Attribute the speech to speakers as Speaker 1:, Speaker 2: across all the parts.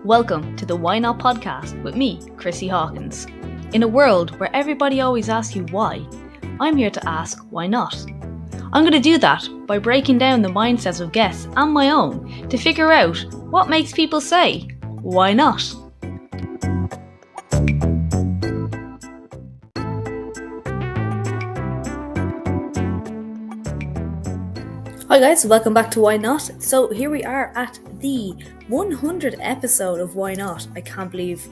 Speaker 1: Welcome to the Why Not podcast with me, Chrissy Hawkins. In a world where everybody always asks you why, I'm here to ask why not. I'm going to do that by breaking down the mindsets of guests and my own to figure out what makes people say, why not? Hi guys, welcome back to Why Not. So here we are at the 100th episode of Why Not. I can't believe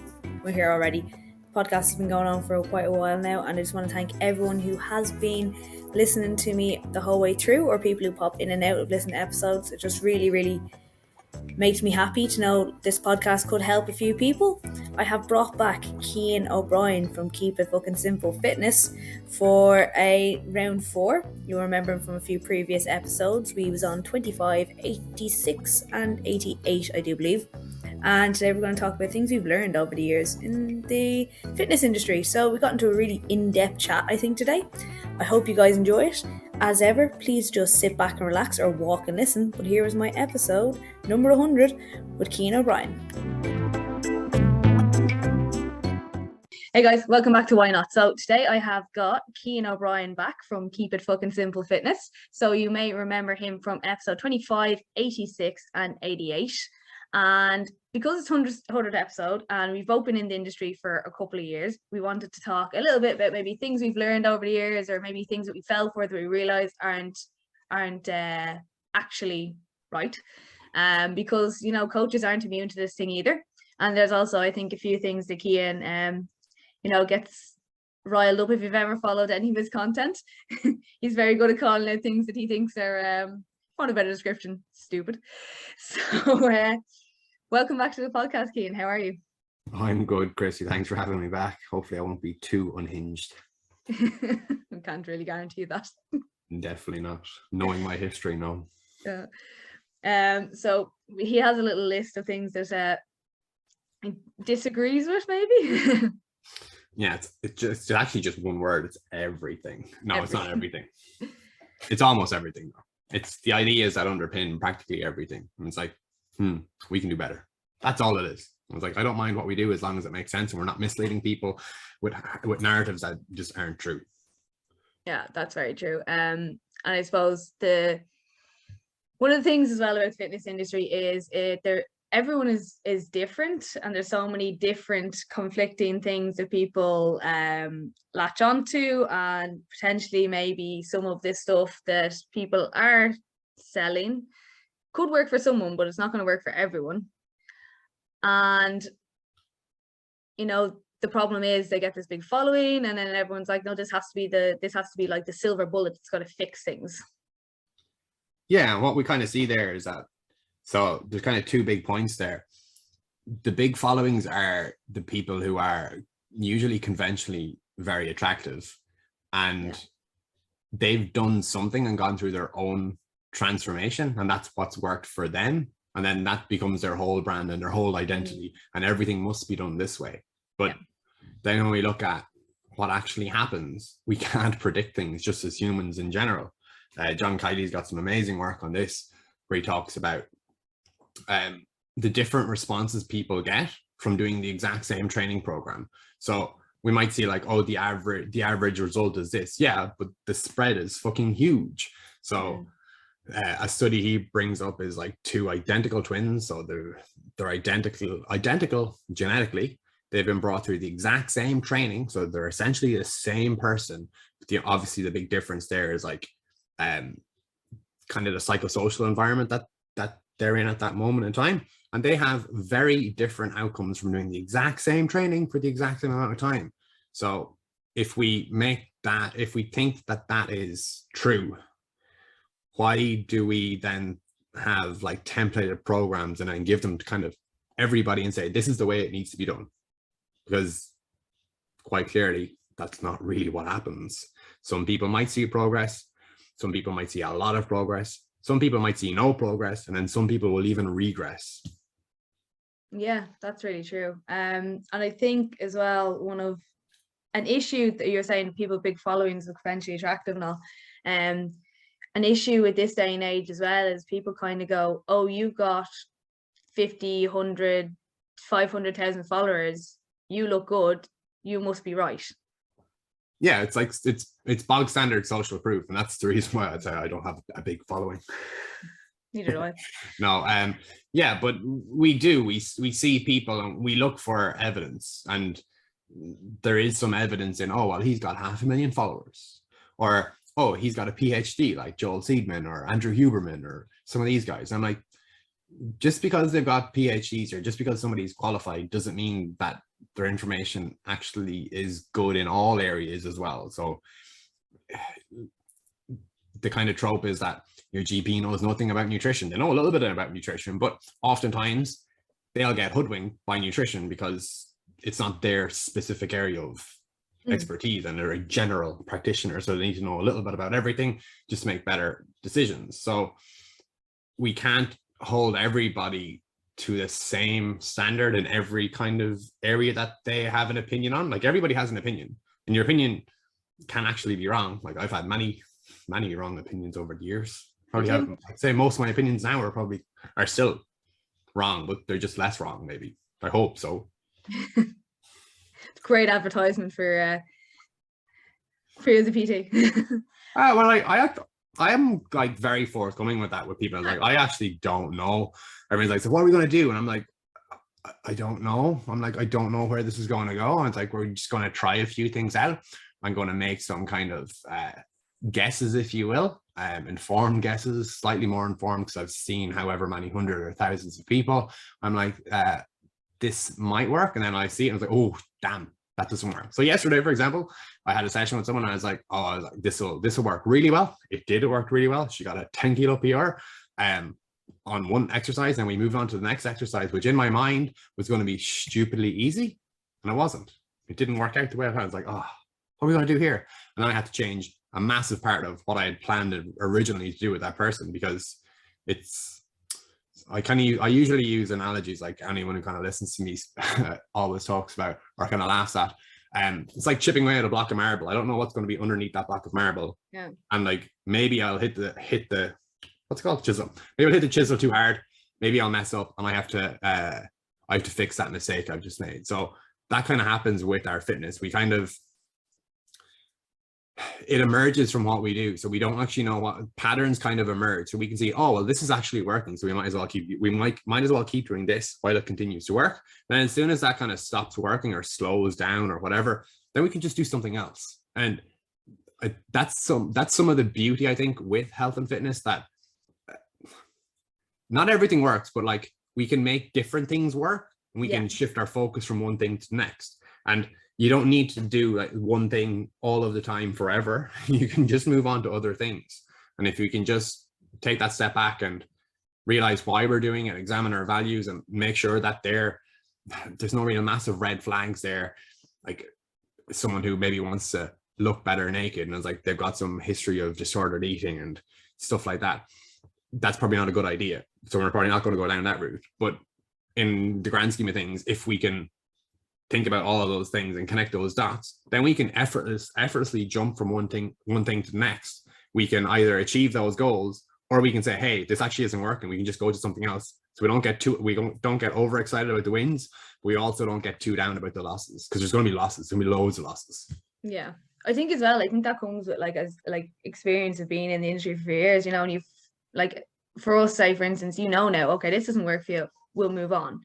Speaker 1: we're here already. The podcast has been going on for quite a while now, and I just want to thank everyone who has been listening to me the whole way through, or people who pop in and out of listening to episodes. It just really makes me happy to know this podcast could help a few people. I have brought back Cian O Brien from Keep It Fucking Simple Fitness for a round 4. You'll remember him from a few previous episodes. We was on 25, 86 and 88, I do believe. And today we're going to talk about things we've learned over the years in the fitness industry. So we got into a really in-depth chat, I think, today. I hope you guys enjoy it. As ever, please just sit back and relax or walk and listen. But here is my episode, number 100, with Cian O Brien. Hey guys, welcome back to Why Not. So today I have got Cian O Brien back from Keep It Fucking Simple Fitness. So you may remember him from episode 25, 86 and 88. And because it's 100th episode and we've both been in the industry for a couple of years, we wanted to talk a little bit about maybe things we've learned over the years, or maybe things that we fell for that we realized aren't actually right. Because, you know, coaches aren't immune to this thing either. And there's also, I think, a few things that Cian, gets riled up if you've ever followed any of his content. He's very good at calling out things that he thinks are, for a better description, stupid. So, welcome back to the podcast, Cian. How are you?
Speaker 2: I'm good, Chrissy. Thanks for having me back. Hopefully I won't be too unhinged.
Speaker 1: I can't really guarantee that.
Speaker 2: Definitely not. Knowing my history, no.
Speaker 1: So he has a little list of things that he disagrees with, maybe.
Speaker 2: Yeah, it's actually just one word. It's everything. No, everything. It's not everything. It's almost everything, though. It's the ideas that underpin practically everything. And it's like, we can do better. That's all it is. I was like, I don't mind what we do as long as it makes sense and we're not misleading people with narratives that just aren't true.
Speaker 1: Yeah, that's very true. And I suppose one of the things as well about the fitness industry is everyone is different, and there's so many different conflicting things that people latch onto, and potentially maybe some of this stuff that people are selling could work for someone, but it's not going to work for everyone. And the problem is they get this big following, and then everyone's like, no, this has to be like the silver bullet that's got to fix things.
Speaker 2: Yeah, what we kind of see there is that, so there's kind of two big points there. The big followings are the people who are usually conventionally very attractive, and they've done something and gone through their own transformation, and that's what's worked for them, and then that becomes their whole brand and their whole identity, and everything must be done this way. But then when we look at what actually happens, we can't predict things just as humans in general. John Kiley's got some amazing work on this, where he talks about the different responses people get from doing the exact same training program. So we might see like, oh, the average result is this. Yeah, but the spread is fucking huge. So a study he brings up is like two identical twins. So they're identical genetically. They've been brought through the exact same training. So they're essentially the same person. But obviously the big difference there is like kind of the psychosocial environment that they're in at that moment in time. And they have very different outcomes from doing the exact same training for the exact same amount of time. So if we think that is true, why do we then have like templated programs and then give them to kind of everybody and say, this is the way it needs to be done? Because quite clearly, that's not really what happens. Some people might see progress. Some people might see a lot of progress. Some people might see no progress, and then some people will even regress.
Speaker 1: Yeah, that's really true. And I think as well, an issue that you're saying, people with big followings look potentially attractive and all. An issue with this day and age as well is people kind of go, oh, you've got 50, 100 500,000 followers, you look good, you must be right.
Speaker 2: Yeah, it's like it's bog standard social proof, and that's the reason why I'd say I don't have a big following.
Speaker 1: Neither do I.
Speaker 2: No, yeah, but we see people and we look for evidence, and there is some evidence in, oh well, he's got 500,000 followers, or oh, he's got a PhD like Joel Seedman or Andrew Huberman or some of these guys. I'm like, just because they've got PhDs or just because somebody's qualified doesn't mean that their information actually is good in all areas as well. So the kind of trope is that your GP knows nothing about nutrition. They know a little bit about nutrition, but oftentimes they'll get hoodwinked by nutrition because it's not their specific area of expertise, and they're a general practitioner, so they need to know a little bit about everything just to make better decisions. So we can't hold everybody to the same standard in every kind of area that they have an opinion on. Like, everybody has an opinion, and your opinion can actually be wrong. Like, I've had many wrong opinions over the years. Probably have, I'd say most of my opinions now are still wrong, but they're just less wrong, maybe. I hope so.
Speaker 1: Great advertisement for you as a PT.
Speaker 2: Well, I am like very forthcoming with that with people. Like, I actually don't know. Everyone's like, so what are we going to do? And I'm like, I don't know. I'm like, I don't know where this is going to go. And it's like, we're just going to try a few things out. I'm going to make some kind of guesses, if you will, informed guesses, slightly more informed because I've seen however many hundreds or thousands of people. I'm like, this might work. And then I see it and I was like, oh, damn, that doesn't work. So yesterday, for example, I had a session with someone and I was like, this will work really well. It did work really well. She got a 10 kilo PR on one exercise, and we moved on to the next exercise, which in my mind was going to be stupidly easy, and it wasn't. It didn't work out the way I thought. I was like, oh, what are we going to do here? And then I had to change a massive part of what I had planned originally to do with that person, because I usually use analogies, like anyone who kind of listens to me always talks about or kind of laughs at. It's like chipping away at a block of marble. I don't know what's going to be underneath that block of marble. Yeah. And like, maybe I'll hit the what's it called? Chisel. Maybe I'll hit the chisel too hard. Maybe I'll mess up and I have to fix that mistake I've just made. So that kind of happens with our fitness. We kind of, it emerges from what we do. So we don't actually know what patterns kind of emerge. So we can see, oh, well, this is actually working. So we might as well keep doing this while it continues to work. Then as soon as that kind of stops working or slows down or whatever, then we can just do something else. And that's some of the beauty, I think, with health and fitness, that not everything works, but like, we can make different things work, and we can shift our focus from one thing to the next. And you don't need to do like one thing all of the time forever. You can just move on to other things. And if we can just take that step back and realize why we're doing it, examine our values, and make sure that there's no real massive red flags there. Like someone who maybe wants to look better naked and it's like they've got some history of disordered eating and stuff like that. That's probably not a good idea. So we're probably not going to go down that route. But in the grand scheme of things, if we can think about all of those things and connect those dots, then we can effortlessly jump from one thing to the next. We can either achieve those goals, or we can say, hey, this actually isn't working. We can just go to something else. So we don't get overexcited about the wins. But we also don't get too down about the losses, because there's going to be losses. There's going to be loads of losses.
Speaker 1: Yeah, I think as well, I think that comes with like experience of being in the industry for years, you know, and you've, like, for us, say for instance, you know now, okay, this doesn't work for you, we'll move on.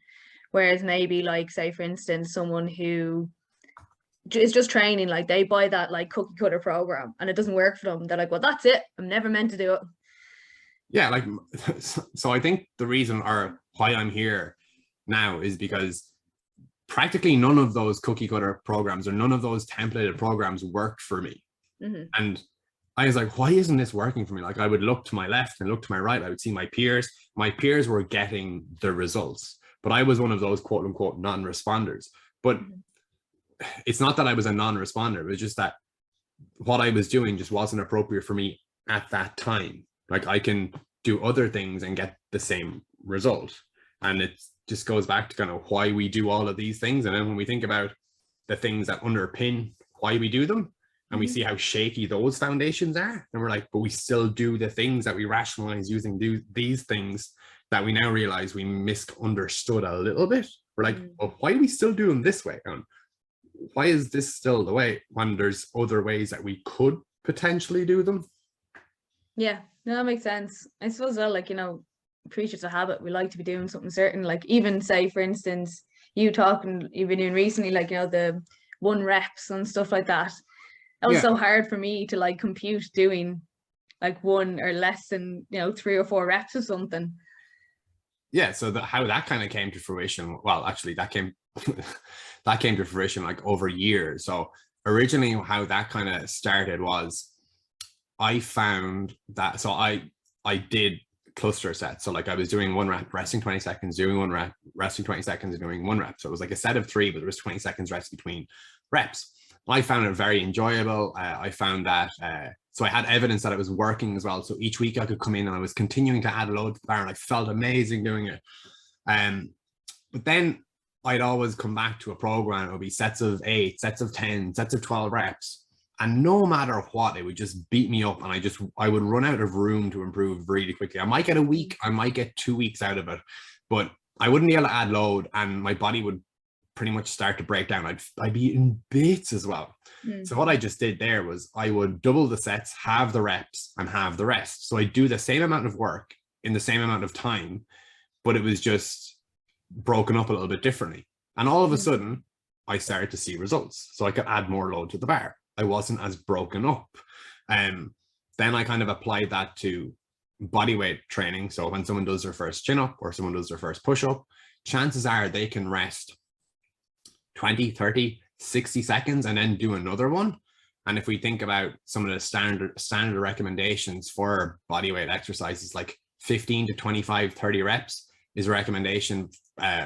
Speaker 1: Whereas maybe, like, say for instance, someone who is just training, like they buy that like cookie cutter program and it doesn't work for them, they're like, well, that's it, I'm never meant to do it.
Speaker 2: Yeah, like, so I think the reason, or why I'm here now, is because practically none of those cookie cutter programs or none of those templated programs worked for me. Mm-hmm. And I was like, why isn't this working for me? Like, I would look to my left and look to my right. I would see my peers. My peers were getting the results, but I was one of those quote unquote non-responders. But it's not that I was a non-responder. It was just that what I was doing just wasn't appropriate for me at that time. Like, I can do other things and get the same result. And it just goes back to kind of why we do all of these things. And then when we think about the things that underpin why we do them, and we see how shaky those foundations are, and we're like, but we still do the things that we rationalize using these things that we now realize we misunderstood a little bit, We're like, well, why are we still doing this way? And why is this still the way when there's other ways that we could potentially do them?
Speaker 1: Yeah, no, that makes sense. I suppose, well, like, creatures of habit, we like to be doing something certain. Like, even say, for instance, you've been doing recently, like, the 1 reps and stuff like that. That was so hard for me to like compute doing like 1 or less than 3 or 4 reps or something.
Speaker 2: Yeah, so how that kind of came to fruition, well, actually that came that came to fruition like over years. So originally how that kind of started was I found that, so I did cluster sets. So like I was doing 1 rep, resting 20 seconds, doing 1 rep, resting 20 seconds, and doing 1 rep. So it was like a set of 3, but there was 20 seconds rest between reps. I found it very enjoyable. I found that, so I had evidence that it was working as well. So each week I could come in and I was continuing to add a load to the bar and I felt amazing doing it. But then I'd always come back to a program. It would be sets of 8, sets of 10, sets of 12 reps. And no matter what, it would just beat me up. And I would run out of room to improve really quickly. I might get a week, I might get 2 weeks out of it, but I wouldn't be able to add load and my body would pretty much start to break down. I'd be in bits as well. So what I just did there was I would double the sets, halve the reps, and halve the rest. So I do the same amount of work in the same amount of time, but it was just broken up a little bit differently. And all of a sudden, I started to see results. So I could add more load to the bar. I wasn't as broken up. Then I kind of applied that to body weight training. So when someone does their first chin up or someone does their first push up, chances are they can rest 20, 30, 60 seconds and then do another one. And if we think about some of the standard recommendations for body weight exercises, like 15 to 25, 30 reps is a recommendation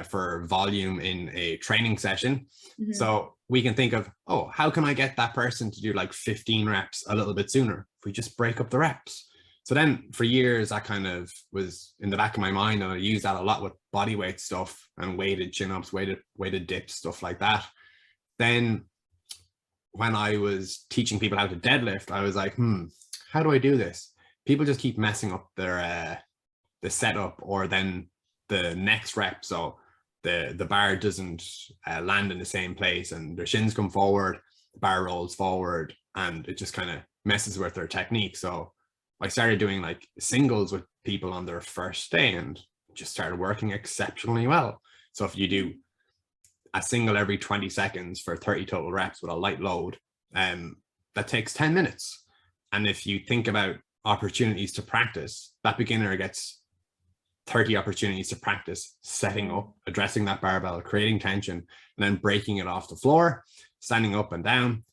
Speaker 2: for volume in a training session. So we can think of, oh, how can I get that person to do like 15 reps a little bit sooner if we just break up the reps? So then for years, that kind of was in the back of my mind, and I use that a lot with body weight stuff and weighted chin-ups, weighted dips, stuff like that. Then when I was teaching people how to deadlift, I was like, how do I do this? People just keep messing up their the setup or then the next rep. So the bar doesn't land in the same place and their shins come forward, the bar rolls forward, and it just kind of messes with their technique. So I started doing like singles with people on their first day and just started working exceptionally well. So if you do a single every 20 seconds for 30 total reps with a light load, that takes 10 minutes. And if you think about opportunities to practice, that beginner gets 30 opportunities to practice setting up, addressing that barbell, creating tension, and then breaking it off the floor, standing up and down.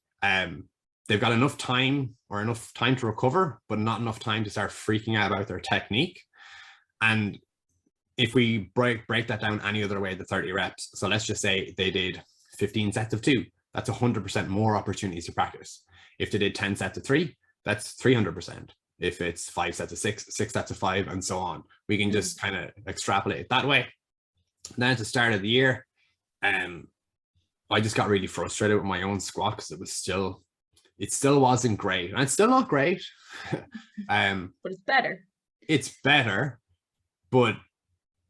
Speaker 2: They've got enough time to recover, but not enough time to start freaking out about their technique. And if we break that down any other way, the 30 reps, so let's just say they did 15 sets of 2, that's 100% more opportunities to practice. If they did 10 sets of 3, that's 300%. If it's 5 sets of 6, 6 sets of 5, and so on, we can just kind of extrapolate it that way. Then at the start of the year, I just got really frustrated with my own squat because it still wasn't great, and it's still not great.
Speaker 1: But it's better.
Speaker 2: It's better, but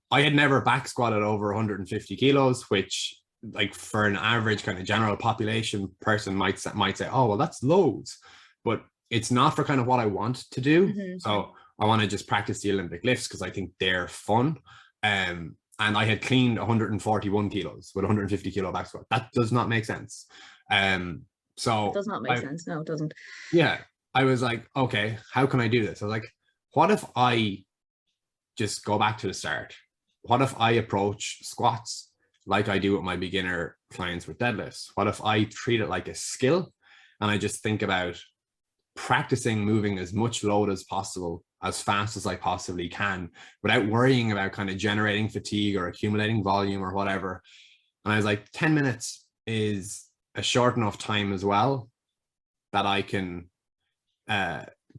Speaker 2: I had never back squatted over 150 kilos, which, like, for an average kind of general population person might say, oh, well, that's loads, but it's not for kind of what I want to do. So I want to just practice the Olympic lifts because I think they're fun. And I had cleaned 141 kilos with 150 kilo back squat. That does not make sense. So
Speaker 1: it does not make sense. No, it doesn't.
Speaker 2: Yeah. I was like, okay, how can I do this? I was like, what if I just go back to the start? What if I approach squats like I do with my beginner clients with deadlifts? What if I treat it like a skill and I just think about practicing moving as much load as possible, as fast as I possibly can, without worrying about kind of generating fatigue or accumulating volume or whatever. And I was like, 10 minutes is a short enough time as well that I can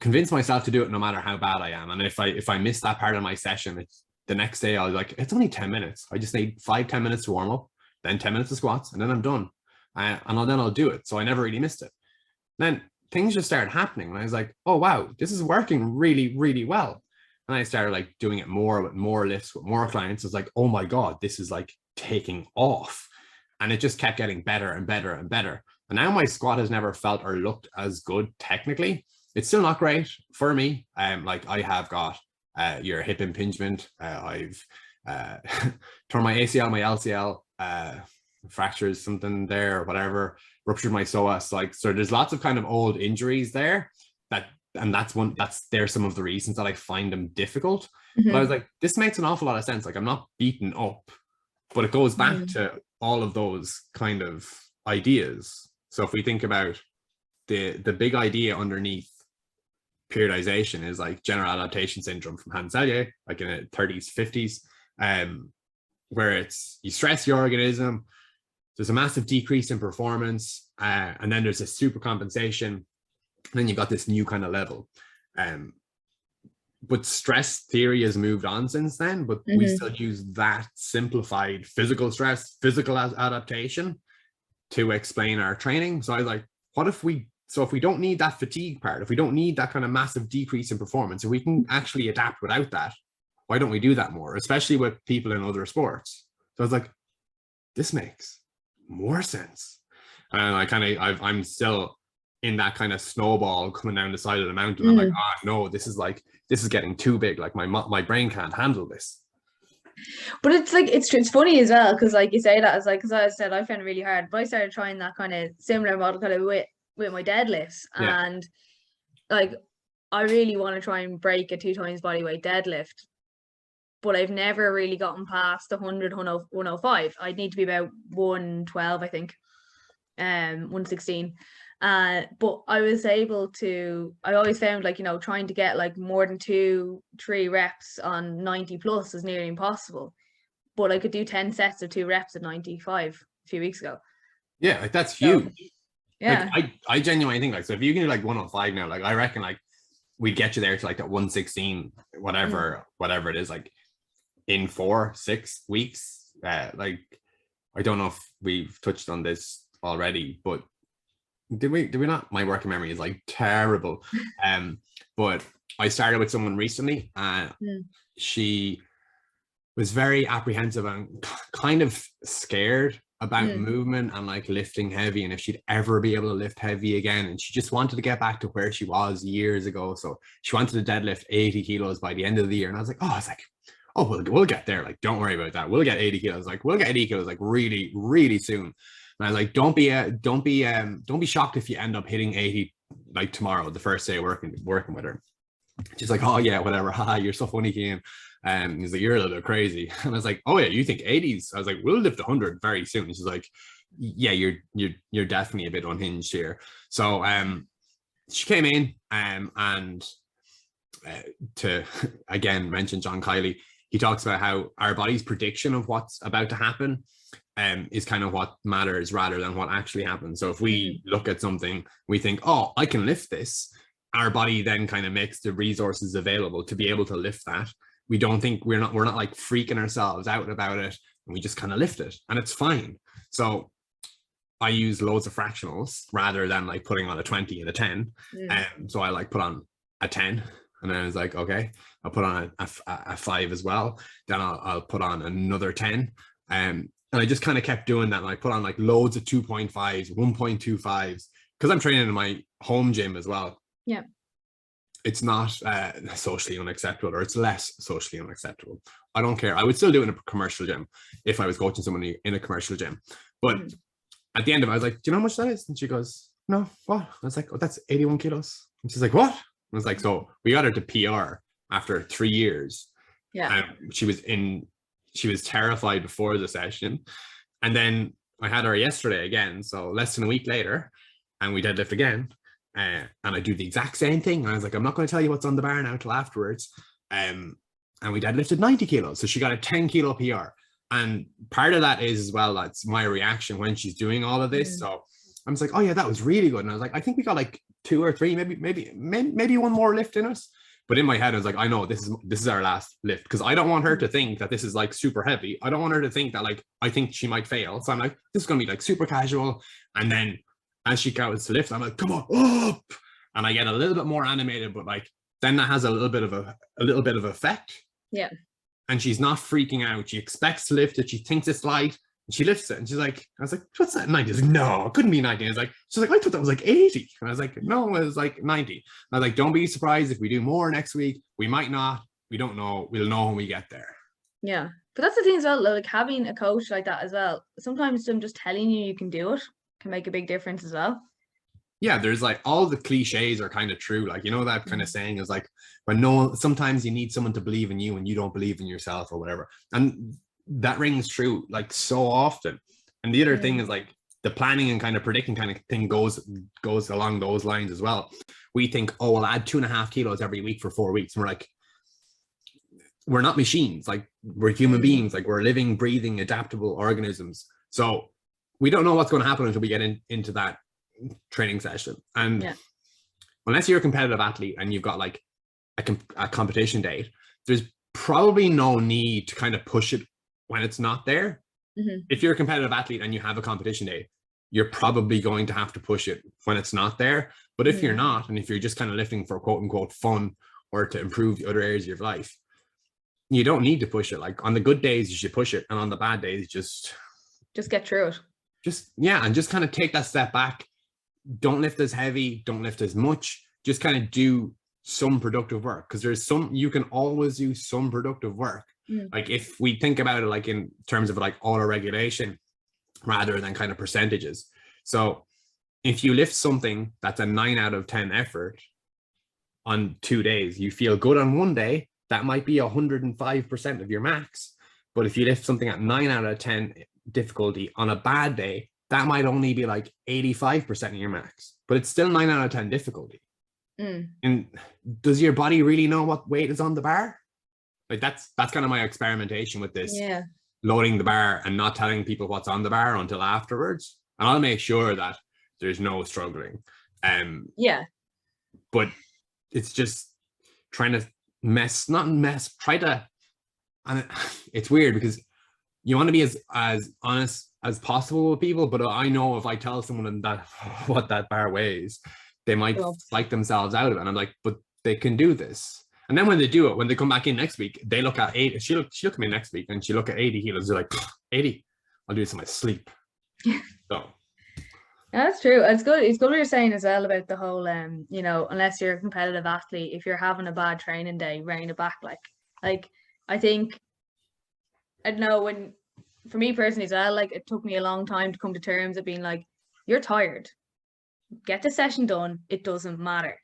Speaker 2: convince myself to do it no matter how bad I am. And if I miss that part of my session, it's the next day I was like, it's only 10 minutes. I just need 5-10 minutes to warm up, then 10 minutes of squats, and then I'm done. And then I'll do it. So I never really missed it. Then things just started happening. And I was like, oh, wow, this is working really, really well. And I started like doing it more with more lifts, with more clients. It's like, oh my God, this is like taking off, and it just kept getting better and better and better. And now my squat has never felt or looked as good technically. It's still not great for me. Like I have got your hip impingement. I've torn my ACL, my LCL, fractures something there or whatever, ruptured my psoas. Like, so there's lots of kind of old injuries there there's some of the reasons that I find them difficult. But I was like, this makes an awful lot of sense. Like, I'm not beaten up, but it goes back to all of those kind of ideas. So if we think about the big idea underneath periodization is like general adaptation syndrome from Hans Selye, like in the 30s, 50s, where it's you stress your organism, there's a massive decrease in performance, and then there's a super compensation. And then you got this new kind of level. But stress theory has moved on since then, but we still use that simplified physical stress, physical adaptation to explain our training. So I was like, if we don't need that fatigue part, if we don't need that kind of massive decrease in performance, if we can actually adapt without that, why don't we do that more, especially with people in other sports? So I was like, this makes more sense. And I'm still in that kind of snowball coming down the side of the mountain. I'm like, no, this is getting too big. Like my brain can't handle this.
Speaker 1: But it's like, it's funny as well, because like you say that, as like, because I said I found it really hard, but I started trying that kind of similar model kind of with my deadlifts. And like, I really want to try and break a 2 times body weight deadlift, but I've never really gotten past the 100, 105. I'd need to be about 112, I think, 116. But I was able to, I always found like, trying to get like more than 2-3 reps on 90 plus is nearly impossible. But I could do 10 sets of 2 reps at 95 a few weeks ago.
Speaker 2: Yeah, like that's huge.
Speaker 1: Yeah.
Speaker 2: Like, I genuinely think like, so if you can do like 105 now, like I reckon like we'd get you there to like that 116, whatever it is, like in 4-6 weeks. Like, I don't know if we've touched on this already, but did we not? My working memory is like terrible. But I started with someone recently, and she was very apprehensive and kind of scared about movement and like lifting heavy, and if she'd ever be able to lift heavy again. And she just wanted to get back to where she was years ago. So she wanted to deadlift 80 kilos by the end of the year. And I was like, we'll get there. Like, don't worry about that. We'll get 80 kilos. Like, we'll get 80 kilos like really, really soon. And I was like, don't be shocked if you end up hitting 80 like tomorrow, the first day working with her. She's like, oh yeah, whatever. Haha, you're so funny, Cian. And he's like, you're a little bit crazy. And I was like, oh yeah, you think 80s? I was like, we'll lift 100 very soon. And she's like, yeah, you're definitely a bit unhinged here. So she came in and to again mention John Kiley, he talks about how our body's prediction of what's about to happen is kind of what matters rather than what actually happens. So if we look at something, we think, oh, I can lift this. Our body then kind of makes the resources available to be able to lift that. We don't think we're not like freaking ourselves out about it, and we just kind of lift it, and it's fine. So I use loads of fractionals rather than like putting on a 20 and a 10. So I like put on a 10, and then I was like, okay, I'll put on a 5 as well. Then I'll put on another 10. And I just kind of kept doing that. And I put on like loads of 2.5s, 1.25s, because I'm training in my home gym as well.
Speaker 1: Yeah.
Speaker 2: It's not socially unacceptable, or it's less socially unacceptable. I don't care. I would still do it in a commercial gym if I was coaching someone in a commercial gym. But at the end of it, I was like, do you know how much that is? And she goes, no, what? I was like, oh, that's 81 kilos. And she's like, what? I was like, so we got her to PR after 3 years.
Speaker 1: Yeah.
Speaker 2: She was terrified before the session. And then I had her yesterday again, so less than a week later, and we deadlift again. And I do the exact same thing. And I was like, I'm not going to tell you what's on the bar now till afterwards. And we deadlifted 90 kilos. So she got a 10 kilo PR. And part of that is as well, that's my reaction when she's doing all of this. So I was like, oh yeah, that was really good. And I was like, I think we got like 2 or 3, maybe one more lift in us. But in my head, I was like, I know this is our last lift, because I don't want her to think that this is like super heavy. I don't want her to think that like, I think she might fail. So I'm like, this is going to be like super casual. And then as she goes to lift, I'm like, come on, up. And I get a little bit more animated, but like, then that has a little bit of effect.
Speaker 1: Yeah.
Speaker 2: and she's not freaking out. She expects to lift it. She thinks it's light. And she lifts it. And she's like, I was like, what's that, 90? I was like, no, it couldn't be 90. She's like, I thought that was like 80. And I was like, no, it was like 90. I was like, don't be surprised if we do more next week. We might not. We don't know. We'll know when we get there.
Speaker 1: Yeah. But that's the thing as well, like having a coach like that as well. Sometimes them just telling you can do it can make a big difference as well.
Speaker 2: Yeah, there's like all the cliches are kind of true. Like, you know, that kind of saying is like, sometimes you need someone to believe in you and you don't believe in yourself or whatever. And that rings true like so often. And the other thing is like the planning and kind of predicting kind of thing goes along those lines as well. We think, oh, we'll add 2.5 kilos every week for 4 weeks. And we're like, we're not machines. Like, we're human beings. Like, we're living, breathing, adaptable organisms. So we don't know what's going to happen until we get into that training session. And unless you're a competitive athlete and you've got like a competition date, there's probably no need to kind of push it when it's not there. If you're a competitive athlete and you have a competition date, you're probably going to have to push it when it's not there. But if you're not, and if you're just kind of lifting for quote unquote fun or to improve the other areas of your life, you don't need to push it. Like, on the good days you should push it, and on the bad days just
Speaker 1: get through it.
Speaker 2: And just kind of take that step back. Don't lift as heavy, don't lift as much, just kind of do some productive work, because you can always do some productive work. Like, if we think about it like in terms of like auto regulation rather than kind of percentages. So if you lift something that's a 9 out of 10 effort on 2 days, you feel good on one day, that might be 105% of your max. But if you lift something at 9 out of 10 difficulty on a bad day, that might only be like 85% of your max, but it's still 9 out of 10 difficulty. And does your body really know what weight is on the bar? Like, that's kind of my experimentation with this. Loading the bar and not telling people what's on the bar until afterwards. And I'll make sure that there's no struggling. But it's just trying to and it's weird because you want to be as honest as possible with people, but I know if I tell someone that what that bar weighs, they might psych themselves out of it. And I'm like, but they can do this. And then when they do it, when they come back in next week, they look at 80. She looked at me next week and she looked at 80 kilos. They're like, 80? I'll do this in my sleep. So.
Speaker 1: Yeah, that's true. It's good. It's good what you're saying as well about the whole, you know, unless you're a competitive athlete, if you're having a bad training day, rein it back. Like I think, I don't know, for me personally as well, like, it took me a long time to come to terms of being like, you're tired. Get the session done. It doesn't matter.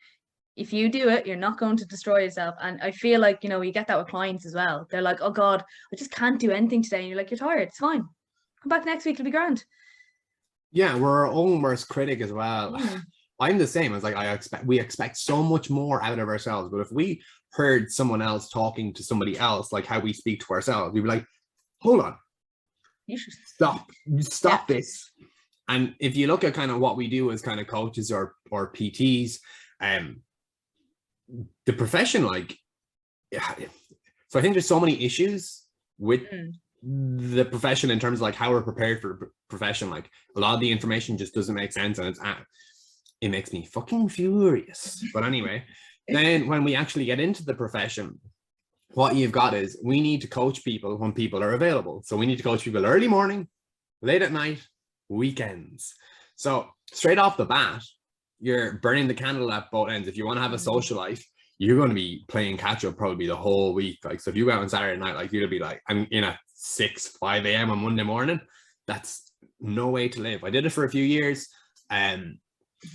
Speaker 1: If you do it, you're not going to destroy yourself. And I feel like, you know, you get that with clients as well. They're like, oh God, I just can't do anything today. And you're like, you're tired. It's fine. Come back next week. It'll be grand.
Speaker 2: Yeah, we're our own worst critic as well. I'm the same. It's like, we expect so much more out of ourselves. But if we heard someone else talking to somebody else, like how we speak to ourselves, we'd be like, hold on. You should stop this. And if you look at kind of what we do as kind of coaches or PTs, the profession, like, so I think there's so many issues with the profession in terms of like how we're prepared for the profession. Like, a lot of the information just doesn't make sense, and it makes me fucking furious. But anyway, then when we actually get into the profession, what you've got is, we need to coach people when people are available. So we need to coach people early morning, late at night, weekends. So straight off the bat, you're burning the candle at both ends. If you want to have a social life, you're going to be playing catch up probably the whole week. Like, so if you go out on Saturday night, like, you'll be like, I'm in at 5 a.m. on Monday morning. That's no way to live. I did it for a few years. And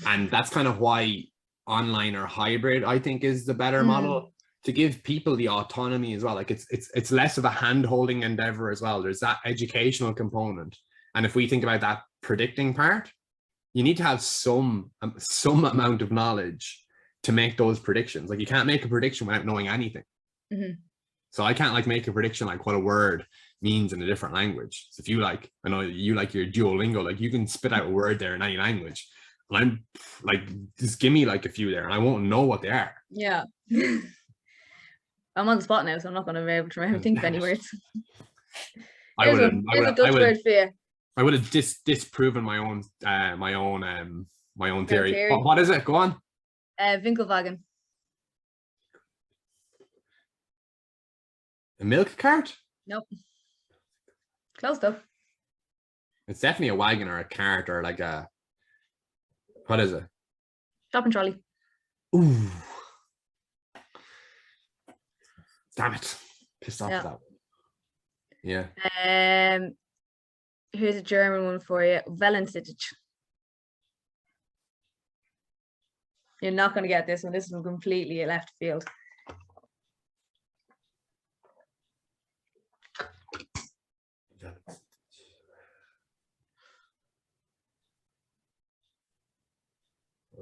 Speaker 2: that's kind of why online or hybrid, I think, is the better model, to give people the autonomy as well. Like, it's less of a hand-holding endeavor as well. There's that educational component. And if we think about that predicting part, you need to have some amount of knowledge to make those predictions. Like, you can't make a prediction without knowing anything. So I can't like make a prediction like what a word means in a different language. So if you like, I know you like your Duolingo, like, you can spit out a word there in any language. And I'm like, just give me like a few there and I won't know what they are.
Speaker 1: Yeah. I'm on the spot now, so I'm not going to be able to remember think of any words. I would have
Speaker 2: disproven my own theory. What is it? Go on.
Speaker 1: Winkelwagen.
Speaker 2: A milk cart?
Speaker 1: Nope. Close though.
Speaker 2: It's definitely a wagon or a cart or like a, what is it?
Speaker 1: Shopping trolley.
Speaker 2: Ooh. Damn it. Pissed off
Speaker 1: Yeah.
Speaker 2: at that one. Yeah.
Speaker 1: Here's a German one for you. Wellensittich. You're not going to get this one. This is completely a left field.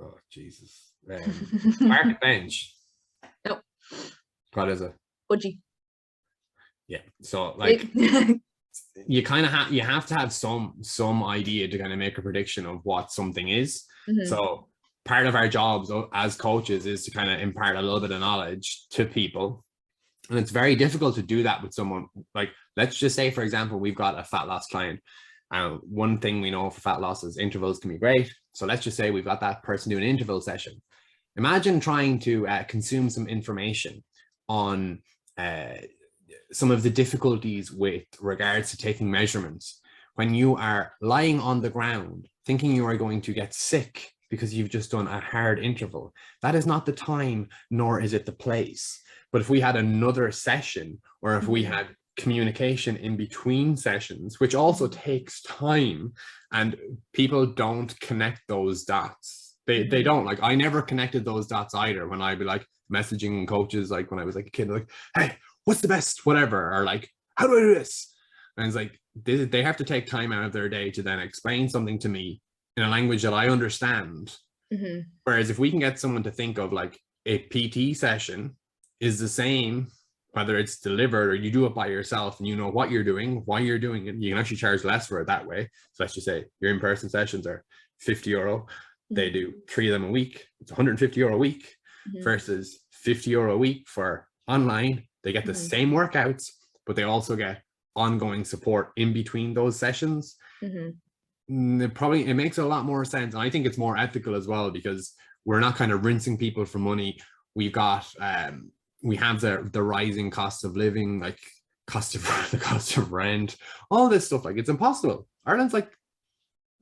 Speaker 2: Oh, Jesus. Park bench.
Speaker 1: Nope.
Speaker 2: What is it?
Speaker 1: Budgie.
Speaker 2: Yeah. So like you kind of have to have some idea to kind of make a prediction of what something is.
Speaker 1: Mm-hmm.
Speaker 2: So part of our jobs as coaches is to kind of impart a little bit of knowledge to people. And it's very difficult to do that with someone. Like, let's just say, for example, we've got a fat loss client. One thing we know for fat loss is intervals can be great. So let's just say we've got that person doing an interval session. Imagine trying to consume some information on some of the difficulties with regards to taking measurements when you are lying on the ground thinking you are going to get sick because you've just done a hard interval. That is not the time, nor is it the place. But if we had another session, or if we had communication in between sessions, which also takes time, and people don't connect those dots. They don't. Like, I never connected those dots either when I'd be like messaging coaches, like when I was like a kid, like, hey, what's the best whatever, or like, how do I do this? And it's like they have to take time out of their day to then explain something to me in a language that I understand. Whereas if we can get someone to think of like a PT session is the same, whether it's delivered or you do it by yourself and you know what you're doing, why you're doing it, you can actually charge less for it that way. So let's just say your in-person sessions are €50. They do 3 of them a week. It's €150 a week versus €50 a week for online. They get the same workouts, but they also get ongoing support in between those sessions. It makes a lot more sense. And I think it's more ethical as well, because we're not kind of rinsing people for money. We've got, we have the rising cost of living, like the cost of rent, all this stuff. Like, it's impossible. Ireland's like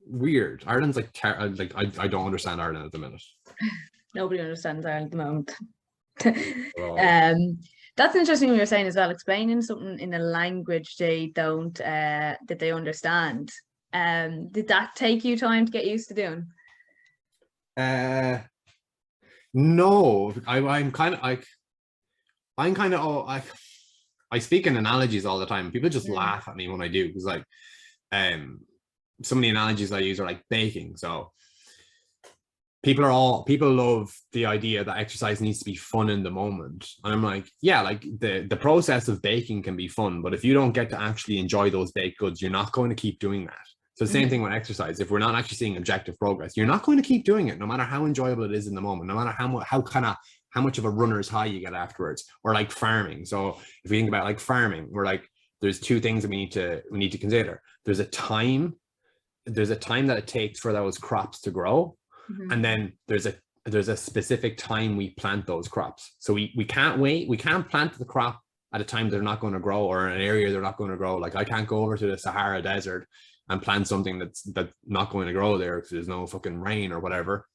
Speaker 2: weird. Ireland's like I don't understand Ireland at the minute.
Speaker 1: Nobody understands Ireland at the moment. That's interesting what you're saying as well, explaining something in a language they don't that they understand. Did that take you time to get used to doing?
Speaker 2: No, I'm kind of I speak in analogies all the time. People just laugh at me when I do, because like some of the analogies I use are like baking. So people love the idea that exercise needs to be fun in the moment. And I'm like, yeah, like the process of baking can be fun, but if you don't get to actually enjoy those baked goods, you're not going to keep doing that. So the same thing with exercise. If we're not actually seeing objective progress, you're not going to keep doing it, no matter how enjoyable it is in the moment, no matter how much of a runner's high you get afterwards. Or like farming. So if we think about like farming, we're like, there's 2 things that we need to consider. There's a time that it takes for those crops to grow. And then there's a specific time we plant those crops. So we can't wait. We can't plant the crop at a time they're not going to grow, or an area they're not going to grow. Like, I can't go over to the Sahara Desert and plant something that's not going to grow there because there's no fucking rain or whatever.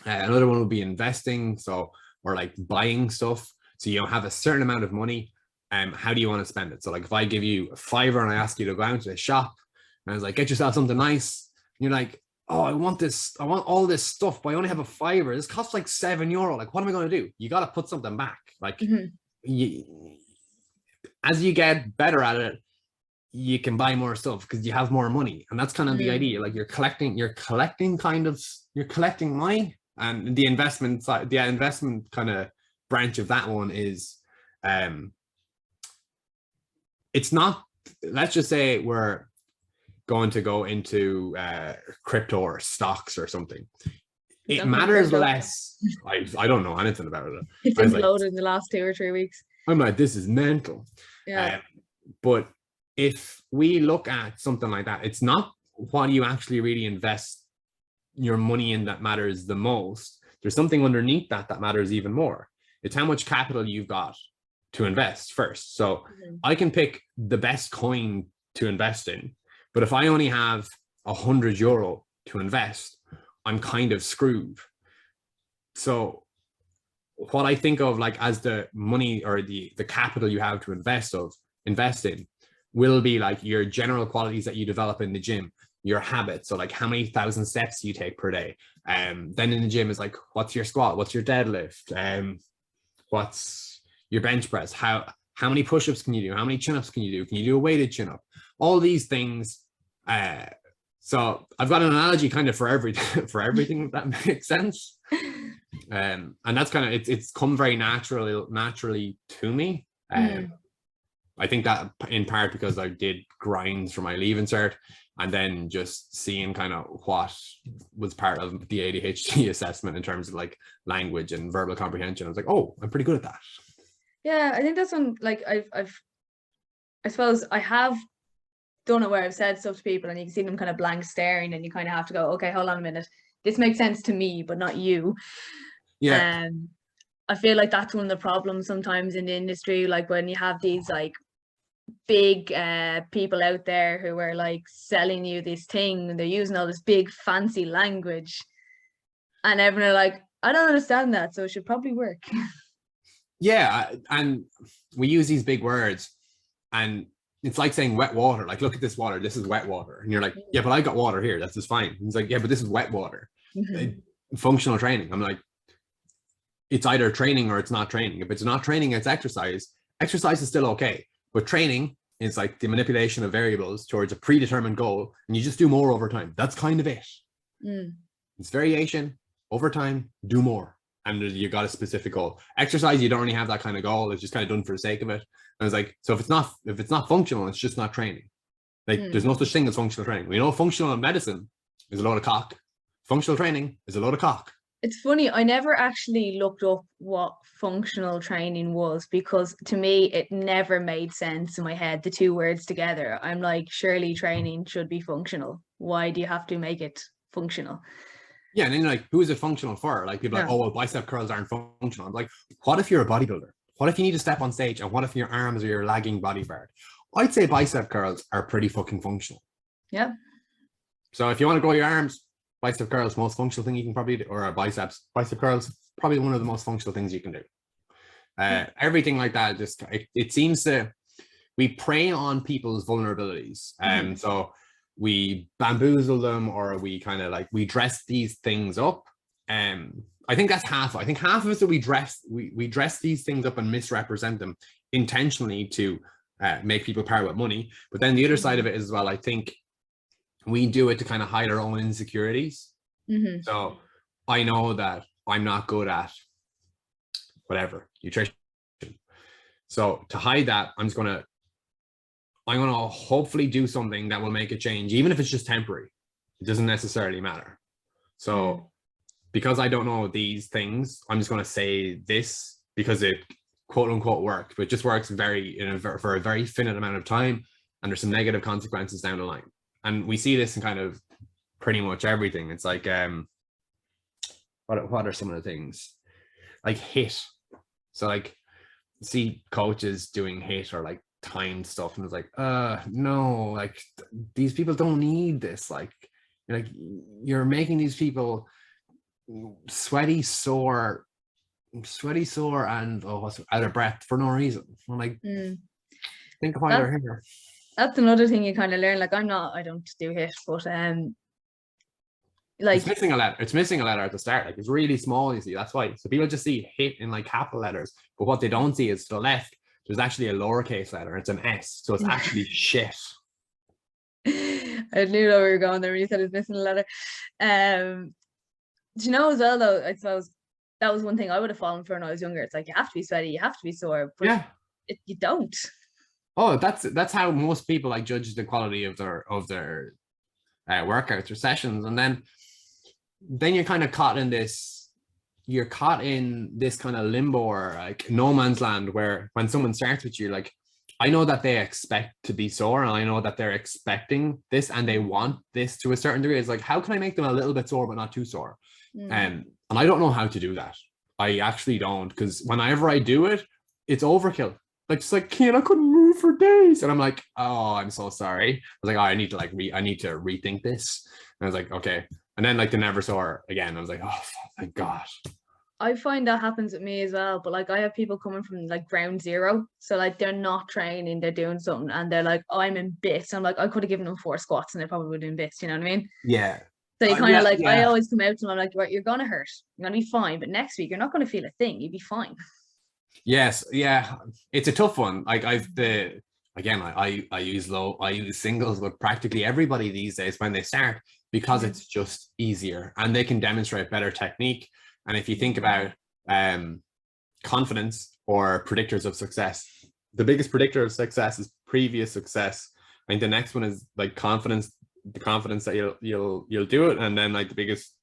Speaker 2: Another one would be investing. So, or like buying stuff. So you have a certain amount of money. How do you want to spend it? So like, if I give you a $5 and I ask you to go out to the shop, and I was like, get yourself something nice, and you're like, oh, I want all this stuff, but I only have a $5. This costs like €7. Like, what am I going to do? You got to put something back. Like, as you get better at it, you can buy more stuff because you have more money. And that's kind of the idea. Like, you're collecting money. And the investment side, the investment kind of branch of that one is, it's not, let's just say we're going to go into crypto or stocks or something. It matters less. I don't know anything about it.
Speaker 1: It's imploded in the last 2 or 3 weeks.
Speaker 2: I'm like, this is mental. Yeah. But if we look at something like that, it's not what you actually really invest your money in that matters the most. There's something underneath that matters even more. It's how much capital you've got to invest first. So I can pick the best coin to invest in, but if I only have €100 to invest, I'm kind of screwed. So what I think of like as the money or the capital you have to invest in will be like your general qualities that you develop in the gym, your habits. So like how many thousand steps do you take per day? Then in the gym is like, what's your squat? What's your deadlift? What's your bench press? How many push-ups can you do? How many chin-ups can you do? Can you do a weighted chin-up? All these things. So I've got an analogy kind of for everything, if that makes sense. And that's kind of, it's come very naturally to me. I think that in part because I did grinds for my Leaving Cert, and then just seeing kind of what was part of the ADHD assessment in terms of like language and verbal comprehension. I was like, oh, I'm pretty good at that.
Speaker 1: Yeah, I think that's one, like I suppose I have done it where I've said stuff to people and you can see them kind of blank staring and you kind of have to go, okay, hold on a minute. This makes sense to me, but not you.
Speaker 2: Yeah.
Speaker 1: I feel like that's one of the problems sometimes in the industry, like when you have these like big people out there who are like selling you this thing and they're using all this big fancy language and everyone are like, I don't understand that, so it should probably work.
Speaker 2: Yeah, and we use these big words and it's like saying wet water. Like, look at this water, this is wet water. And you're like, yeah, but I got water here, that's just fine. He's like, yeah, but this is wet water. Functional training. I'm like, it's either training or it's not training. If it's not training, it's exercise. Exercise is still okay. But training is like the manipulation of variables towards a predetermined goal, and you just do more over time. That's kind of it. It's variation over time, do more. And you got a specific goal. Exercise, you don't really have that kind of goal. It's just kind of done for the sake of it. And I was like, so if it's not functional, it's just not training. Like there's no such thing as functional training. We know functional medicine is a load of cock. Functional training is a load of cock.
Speaker 1: It's funny, I never actually looked up what functional training was because to me it never made sense in my head, the two words together. I'm like, surely training should be functional. Why do you have to make it functional?
Speaker 2: Yeah, and then like, who is it functional for? Like people are like, oh, well, bicep curls aren't functional. I'm like, what if you're a bodybuilder? What if you need to step on stage and what if your arms are your lagging body part? I'd say bicep curls are pretty fucking functional.
Speaker 1: Yeah.
Speaker 2: So if you want to grow your arms, bicep curls, most functional thing you can probably do, or bicep curls, probably one of the most functional things you can do. Everything like that, just it seems to, we prey on people's vulnerabilities. So we bamboozle them, or we kind of like, we dress these things up. I think that's half. I think half of it is that we dress these things up and misrepresent them intentionally to make people part with money. But then the other side of it is, as well, I think we do it to kind of hide our own insecurities. So I know that I'm not good at whatever, nutrition. So to hide that, I'm gonna hopefully do something that will make a change, even if it's just temporary. It doesn't necessarily matter. So because I don't know these things, I'm just gonna say this because it quote unquote worked, but it just works for a very finite amount of time, and there's some negative consequences down the line. And we see this in kind of pretty much everything. It's like, what are some of the things? Like HIIT. So like, see coaches doing HIIT or like timed stuff, and it's like, no, like these people don't need this. Like you're making these people sweaty, sore, and out of breath for no reason. I'm like, think of why they're here.
Speaker 1: That's another thing you kind of learn. Like I don't do HIIT, but like
Speaker 2: it's missing a letter. It's missing a letter at the start. Like it's really small, you see. That's why. So people just see HIIT in like capital letters, but what they don't see is to the left, there's actually a lowercase letter. It's an S, so it's actually shit.
Speaker 1: I knew where we were going there when you said it's missing a letter. Do you know as well though? I suppose that was one thing I would have fallen for when I was younger. It's like you have to be sweaty, you have to be sore, but you don't.
Speaker 2: Oh, that's how most people like judge the quality of their workouts or sessions, and then you're kind of caught in this. You're caught in this kind of limbo or like no man's land where when someone starts with you, like I know that they expect to be sore, and I know that they're expecting this and they want this to a certain degree. It's like, how can I make them a little bit sore but not too sore? And I don't know how to do that. I actually don't, because whenever I do it, it's overkill. like just like, Cian, I couldn't move for days. And I'm like, oh, I'm so sorry. I was like, oh, I need to I need to rethink this. And I was like, okay. And then like they never saw her again. I was like, oh, thank God.
Speaker 1: I find that happens with me as well, but like I have people coming from like ground zero, so like they're not training, they're doing something, and they're like, oh, I'm in bits. I'm like, I could have given them 4 squats, and they probably would have been bits. You know what I mean?
Speaker 2: Yeah.
Speaker 1: So you kind of
Speaker 2: Yeah,
Speaker 1: like, I
Speaker 2: yeah.
Speaker 1: always come out to them, I'm like, right, you're gonna hurt, you're gonna be fine, but next week you're not gonna feel a thing. You'll be fine.
Speaker 2: Yes, yeah. It's a tough one. Like I use singles with practically everybody these days when they start because it's just easier and they can demonstrate better technique. And if you think about confidence or predictors of success, the biggest predictor of success is previous success. I think the next one is like confidence, the confidence that you'll do it. And then like the biggest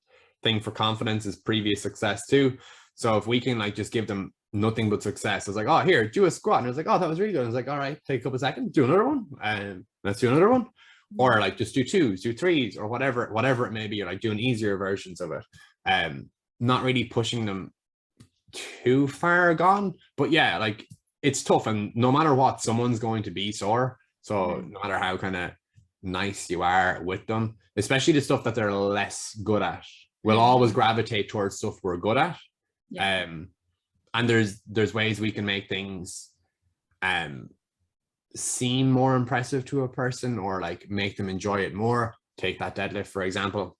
Speaker 2: thing for confidence is previous success too. So if we can like just give them nothing but success, I was like, oh, here, do a squat. And I was like, oh, that was really good. I was like, all right, take a couple of seconds, do another one, and let's do another one. Or like just do twos, do threes, or whatever it may be, or like doing easier versions of it. Not really pushing them too far gone. But yeah, like it's tough. And no matter what, someone's going to be sore. So no matter how kind of nice you are with them, especially the stuff that they're less good at, we'll always gravitate towards stuff we're good at.
Speaker 1: Yeah.
Speaker 2: And there's ways we can make things seem more impressive to a person or like make them enjoy it more. Take that deadlift, for example.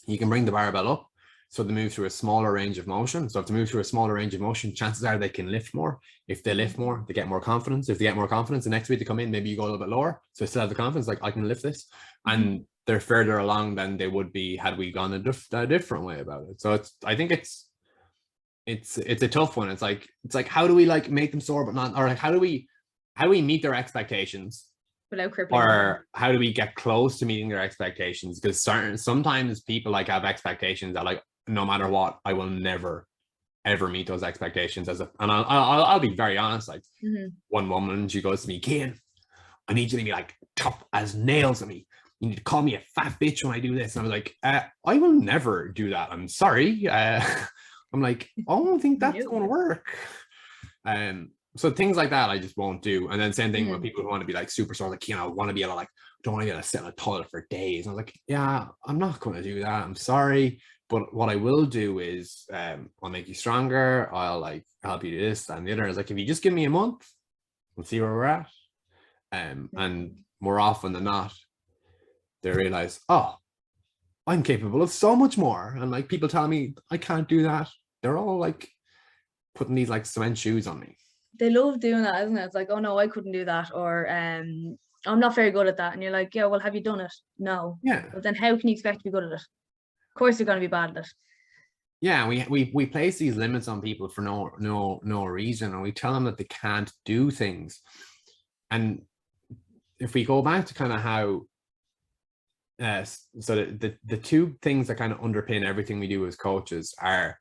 Speaker 2: You can bring the barbell up so they move through a smaller range of motion. So if they move through a smaller range of motion, chances are they can lift more. If they lift more, they get more confidence. If they get more confidence, the next week they come in, maybe you go a little bit lower. So they still have the confidence, like I can lift this. And they're further along than they would be had we gone a different way about it. So I think it's a tough one. It's like how do we like make them sore but not, or like how do we meet their expectations
Speaker 1: Without crippling,
Speaker 2: or how do we get close to meeting their expectations? Because sometimes people like have expectations that like no matter what, I will never ever meet those expectations. And I'll be very honest. Like one woman, she goes to me, Cian, I need you to be like tough as nails with me. You need to call me a fat bitch when I do this. And I was like, I will never do that. I'm sorry. I'm like, I don't think that's going to work. So things like that I just won't do. And then same thing with people who want to be like super sore, like, I want to be able to like, don't want to be able to sit on a toilet for days. And I was like, yeah, I'm not going to do that. I'm sorry. But what I will do is I'll make you stronger. I'll like help you do this and the other. Is like, if you just give me a month, we'll see where we're at. And more often than not, they realize, oh, I'm capable of so much more. And like people tell me I can't do that. They're all like putting these like cement shoes on me.
Speaker 1: They love doing that, isn't it? It's like, oh no, I couldn't do that, or I'm not very good at that. And you're like, yeah, well, have you done it? No.
Speaker 2: Yeah.
Speaker 1: But then how can you expect to be good at it? Of course you're going to be bad at it.
Speaker 2: Yeah, we place these limits on people for no reason, and we tell them that they can't do things. And if we go back to kind of how so the two things that kind of underpin everything we do as coaches are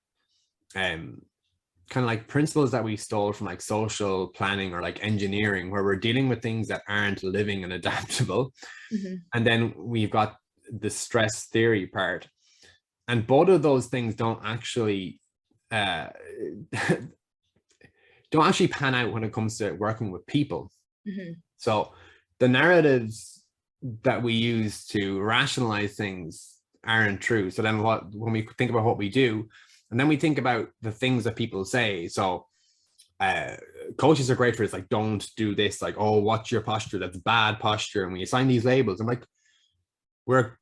Speaker 2: kind of like principles that we stole from like social planning or like engineering, where we're dealing with things that aren't living and adaptable. And then we've got the stress theory part, and both of those things don't actually pan out when it comes to working with people. So the narratives that we use to rationalize things aren't true. So then when we think about what we do, and then we think about the things that people say. So coaches are great for it's like, don't do this, like, oh, what's your posture? That's bad posture. And we assign these labels. I'm like, we're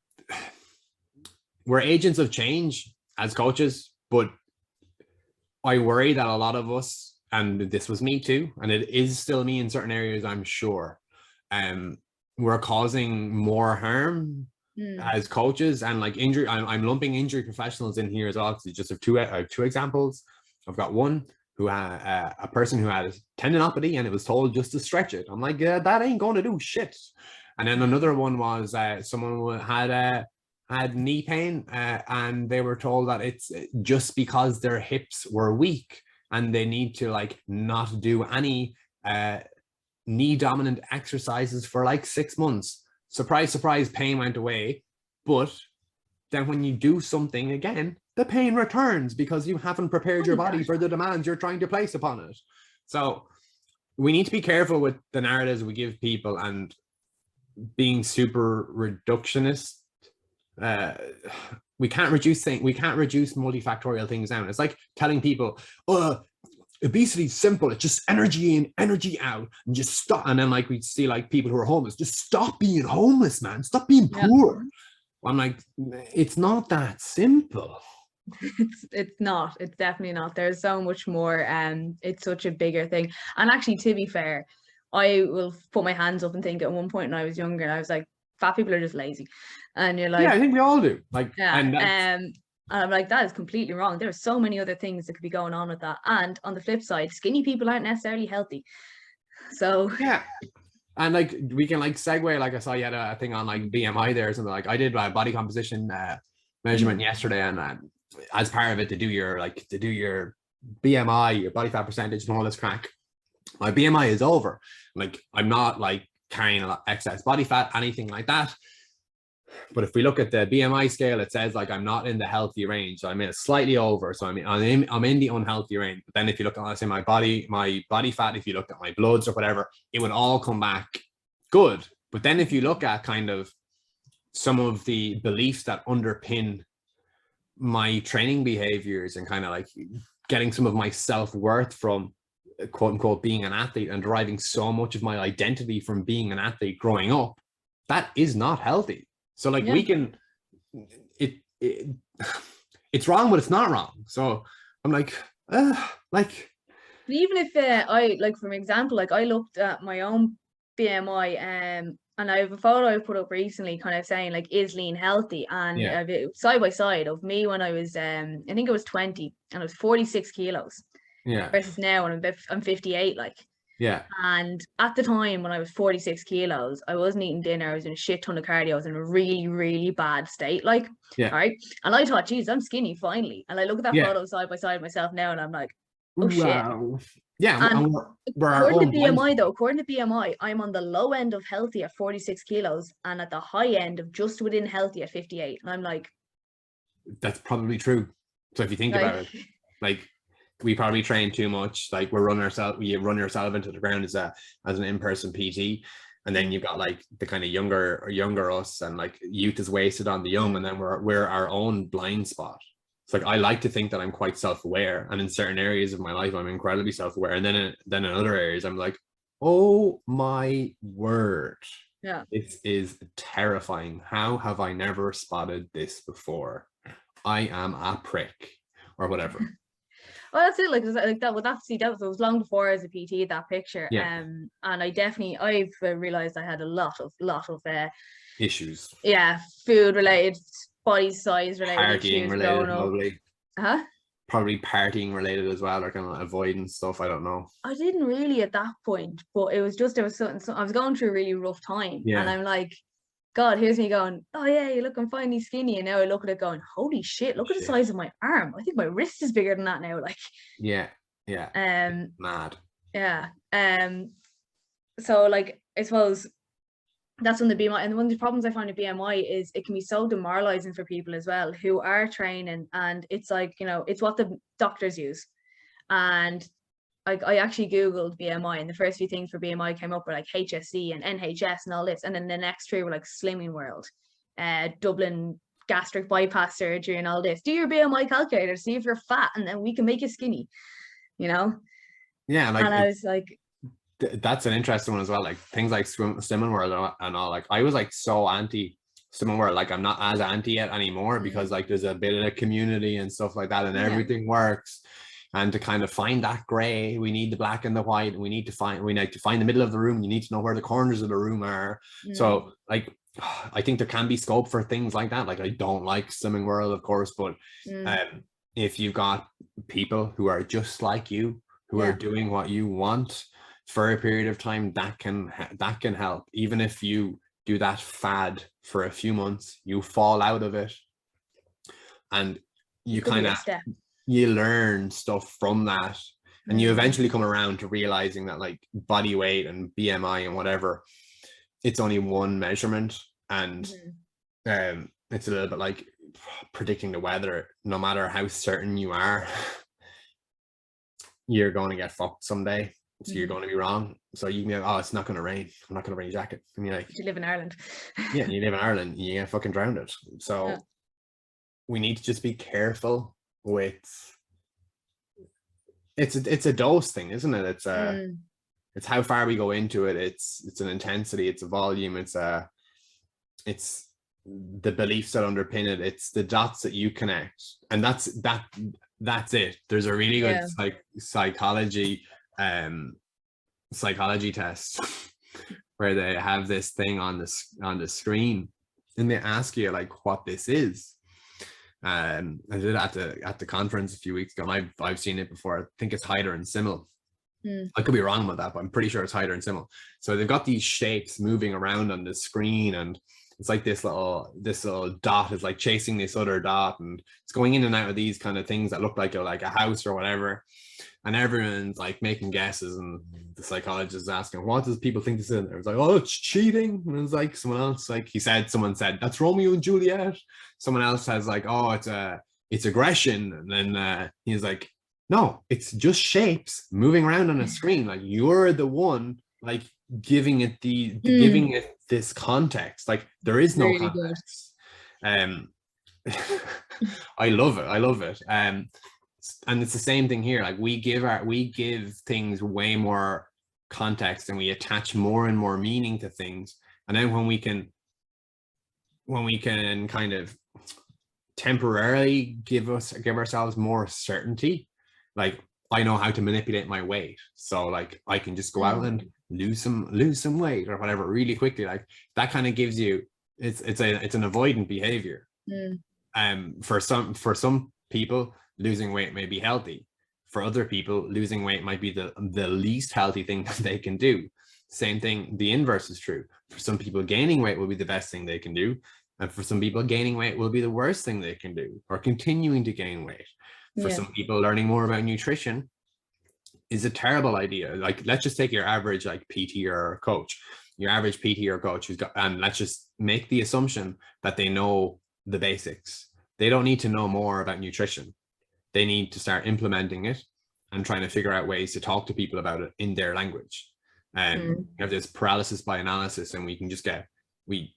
Speaker 2: agents of change as coaches, but I worry that a lot of us, and this was me too, and it is still me in certain areas, I'm sure, we're causing more harm as coaches. And like injury, I'm lumping injury professionals in here as well, because just have two examples. I've got one who had a person who had tendinopathy and it was told just to stretch it. I'm like, yeah, that ain't going to do shit. And then another one was someone who had knee pain and they were told that it's just because their hips were weak and they need to like not do any knee dominant exercises for like 6 months. Surprise, surprise, pain went away. But then when you do something again, the pain returns because you haven't prepared your body for the demands you're trying to place upon it. So we need to be careful with the narratives we give people and being super reductionist. We can't reduce multifactorial things down. It's like telling people, oh, obesity is simple, it's just energy in, energy out, and just stop. And then like we see like people who are homeless, just stop being homeless, man, stop being poor. I'm like, it's not that simple.
Speaker 1: It's not. It's definitely not. There's so much more. It's such a bigger thing. And actually, to be fair, I will put my hands up and think at one point when I was younger, I was like, fat people are just lazy. And you're like,
Speaker 2: yeah, I think we all do. Like,
Speaker 1: yeah. And I'm like, that is completely wrong. There are so many other things that could be going on with that. And on the flip side, skinny people aren't necessarily healthy. So
Speaker 2: yeah. And like we can like segue, like I saw you had a thing on like BMI there or something. Like I did a body composition measurement yesterday, and as part of it to do your BMI, your body fat percentage and all this crack, my BMI is over. Like I'm not like carrying a lot excess body fat, anything like that. But if we look at the BMI scale, it says like I'm not in the healthy range. So I'm in slightly over. So I'm in the unhealthy range. But then if you look at, let's say, my body fat, if you looked at my bloods or whatever, it would all come back good. But then if you look at kind of some of the beliefs that underpin my training behaviors and kind of like getting some of my self-worth from quote unquote being an athlete and deriving so much of my identity from being an athlete growing up, that is not healthy. So like we can, it's wrong, but it's not wrong. So I'm like.
Speaker 1: Even if I like, for example, like I looked at my own BMI and I have a photo I put up recently kind of saying like, is lean healthy? And side by side of me when I was I think it was 20 and I was 46 kilos versus now when I'm 58, like.
Speaker 2: Yeah.
Speaker 1: And at the time when I was 46 kilos, I wasn't eating dinner. I was in a shit ton of cardio. I was in a really, really bad state. Like, all right. And I thought, geez, I'm skinny finally. And I look at that photo side by side of myself now and I'm like, oh shit.
Speaker 2: Yeah.
Speaker 1: And according to BMI, I'm on the low end of healthy at 46 kilos and at the high end of just within healthy at 58. And I'm like,
Speaker 2: that's probably true. So if you think about it, like, we probably train too much. Like you run yourself into the ground as an in-person PT, and then you've got like the kind of younger us, and like youth is wasted on the young, and then we're our own blind spot. It's like I like to think that I'm quite self-aware, and in certain areas of my life I'm incredibly self-aware, and then in other areas I'm like, oh my word, this is terrifying. How have I never spotted this before? I am a prick, or whatever.
Speaker 1: Well, that's it. Like that. Well, that was long before I was a PT. That picture. And I've realized I had a lot of
Speaker 2: issues.
Speaker 1: Yeah, food related, body size related,
Speaker 2: partying related, probably. Probably partying related as well, or kind of avoiding stuff. I don't know.
Speaker 1: I didn't really at that point, but it was just there was something. I was going through a really rough time, and I'm like, God, here's me going, oh yeah, look, I'm finally skinny. And now I look at it going, holy shit, look at the size of my arm. I think my wrist is bigger than that now. Like,
Speaker 2: yeah. Mad.
Speaker 1: Yeah. So like, I suppose that's on the BMI. And one of the problems I find with BMI is it can be so demoralizing for people as well who are training. And it's like, it's what the doctors use. And I actually Googled BMI, and the first few things for BMI came up were like HSC and NHS and all this. And then the next three were like Slimming World, Dublin gastric bypass surgery and all this. Do your BMI calculator, see if you're fat, and then we can make you skinny, Yeah. Like, and I was like,
Speaker 2: that's an interesting one as well. Like things like Slimming World and all. Like I was like so anti Slimming World. Like I'm not as anti it anymore because like there's a bit of a community and stuff like that, and everything works. And to kind of find that gray, we need the black and the white. We need to find the middle of the room. You need to know where the corners of the room are. So like, I think there can be scope for things like that. Like I don't like Slimming World, of course, but if you've got people who are just like you, who are doing what you want for a period of time, that can help. Even if you do that fad for a few months, you fall out of it, and you kind of you learn stuff from that, and you eventually come around to realizing that like body weight and BMI and whatever, it's only one measurement, and it's a little bit like predicting the weather. No matter how certain you are, you're going to get fucked someday. So you're going to be wrong. So you can be like, oh, it's not going to rain. I'm not going to bring a jacket. And you're like,
Speaker 1: you live in Ireland.
Speaker 2: yeah, you live in Ireland. You get fucking drowned. So we need to just be careful with. It's a dose thing, isn't it? It's how far we go into it. It's an intensity. It's a volume. It's the beliefs that underpin it. It's the dots that you connect, and that's it. There's a really good psychology test where they have this thing on the screen, and they ask you like what this is. I did it at the conference a few weeks ago. And I've seen it before. I think it's Hyder and Simmel. I could be wrong about that, but I'm pretty sure it's Hyder and Simmel. So they've got these shapes moving around on the screen, and it's like this little dot is like chasing this other dot, and it's going in and out of these kind of things that look like a house or whatever. And everyone's like making guesses, and the psychologist is asking, what does people think this is? And it's like, oh, it's cheating. And it's like someone said, that's Romeo and Juliet. Someone else has like, oh, it's aggression. And then he's like, no, it's just shapes moving around on a screen. Like you're the one like giving it this context. Like there is no really context. I love it. And it's the same thing here. Like we give things way more context, and we attach more and more meaning to things. And then when we can kind of temporarily give ourselves more certainty, like I know how to manipulate my weight, so like I can just go out and lose some weight or whatever really quickly. Like that kind of gives you it's an avoidant behavior. For some people, losing weight may be healthy. For other people, losing weight might be the least healthy thing that they can do. Same thing, the inverse is true. For some people, gaining weight will be the best thing they can do. And for some people, gaining weight will be the worst thing they can do, or continuing to gain weight. For some people, learning more about nutrition is a terrible idea. Like, let's just take your average like PT or coach. Your average PT or coach who's got, and let's just make the assumption that they know the basics. They don't need to know more about nutrition. They need to start implementing it and trying to figure out ways to talk to people about it in their language. And you have this paralysis by analysis, and we can just we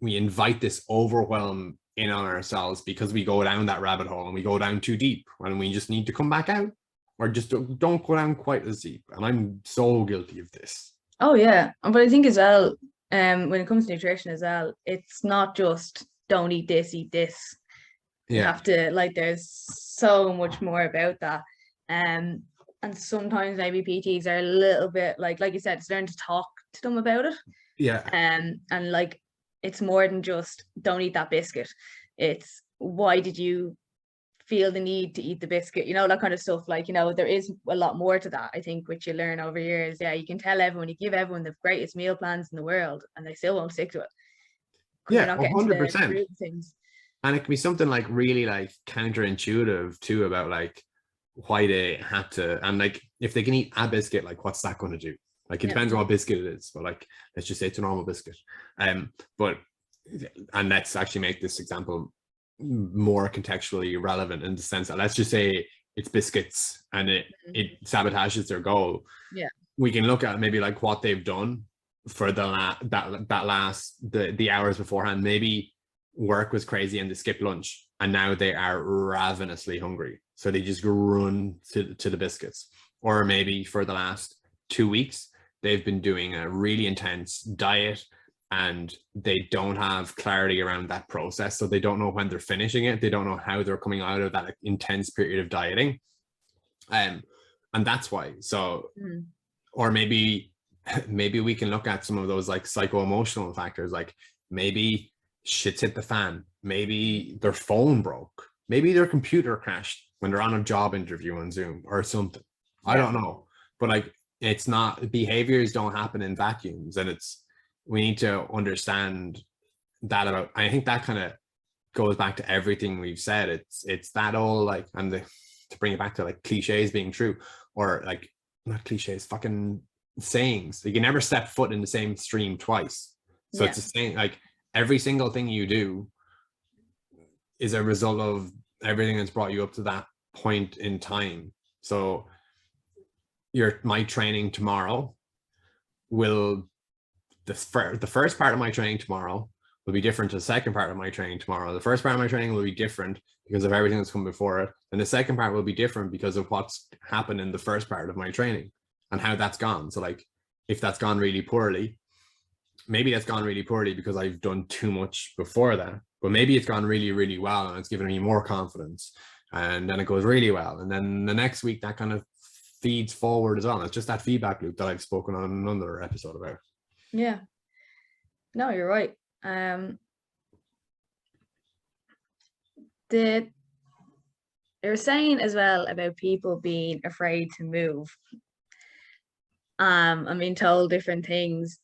Speaker 2: invite this overwhelm in on ourselves because we go down that rabbit hole and we go down too deep, and we just need to come back out, or just don't go down quite as deep. And I'm so guilty of this.
Speaker 1: Oh yeah, but I think as well, when it comes to nutrition as well, it's not just don't eat this, eat this. You have to, like, there's so much more about that. And sometimes maybe PTs are a little bit like you said, it's learn to talk to them about it. And like, it's more than just don't eat that biscuit. It's why did you feel the need to eat the biscuit? You know, that kind of stuff. Like, you know, there is a lot more to that, I think, which you learn over years. Yeah, you can tell everyone, you give everyone the greatest meal plans in the world, and they still won't stick to it.
Speaker 2: Yeah, 100%. And it can be something like really like counterintuitive too, about like why they had to, and like if they can eat a biscuit, like what's that going to do? Like it depends on what biscuit it is, but like let's just say it's a normal biscuit. And let's actually make this example more contextually relevant in the sense that let's just say it's biscuits and it sabotages their goal. Yeah, we can look at maybe like what they've done for the hours beforehand. Maybe work was crazy and they skipped lunch, and now they are ravenously hungry, so they just run to the biscuits. Or maybe for the last 2 weeks they've been doing a really intense diet and they don't have clarity around that process, so they don't know when they're finishing it, they don't know how they're coming out of that intense period of dieting, and that's why. So or maybe we can look at some of those like psycho-emotional factors, like maybe shit's hit the fan, maybe their phone broke, maybe their computer crashed when they're on a job interview on Zoom or something. I don't know, but like it's not, behaviors don't happen in vacuums, and we need to understand that about. I think that kind of goes back to everything we've said. It's that all like, and to bring it back to like cliches being true, or like not cliches, fucking sayings. You can never step foot in the same stream twice. So it's the same, like every single thing you do is a result of everything that's brought you up to that point in time. So my training tomorrow will, the first part of my training tomorrow will be different to the second part of my training tomorrow. The first part of my training will be different because of everything that's come before it. And the second part will be different because of what's happened in the first part of my training and how that's gone. So like, if that's gone really poorly, maybe that's gone really poorly because I've done too much before that, but maybe it's gone really, really well and it's given me more confidence, and then it goes really well. And then the next week that kind of feeds forward as well. It's just that feedback loop that I've spoken on another episode about.
Speaker 1: Yeah. No, you're right. You're saying as well about people being afraid to move. I'm being told different things.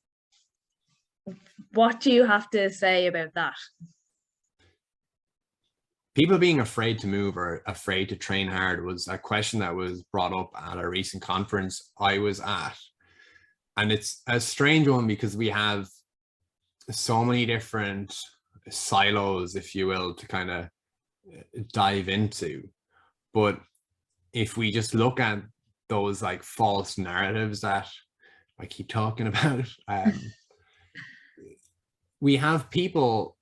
Speaker 1: What do you have to say about that?
Speaker 2: People being afraid to move or afraid to train hard was a question that was brought up at a recent conference I was at. And it's a strange one because we have so many different silos, if you will, to kind of dive into. But if we just look at those like false narratives that I keep talking about, we have people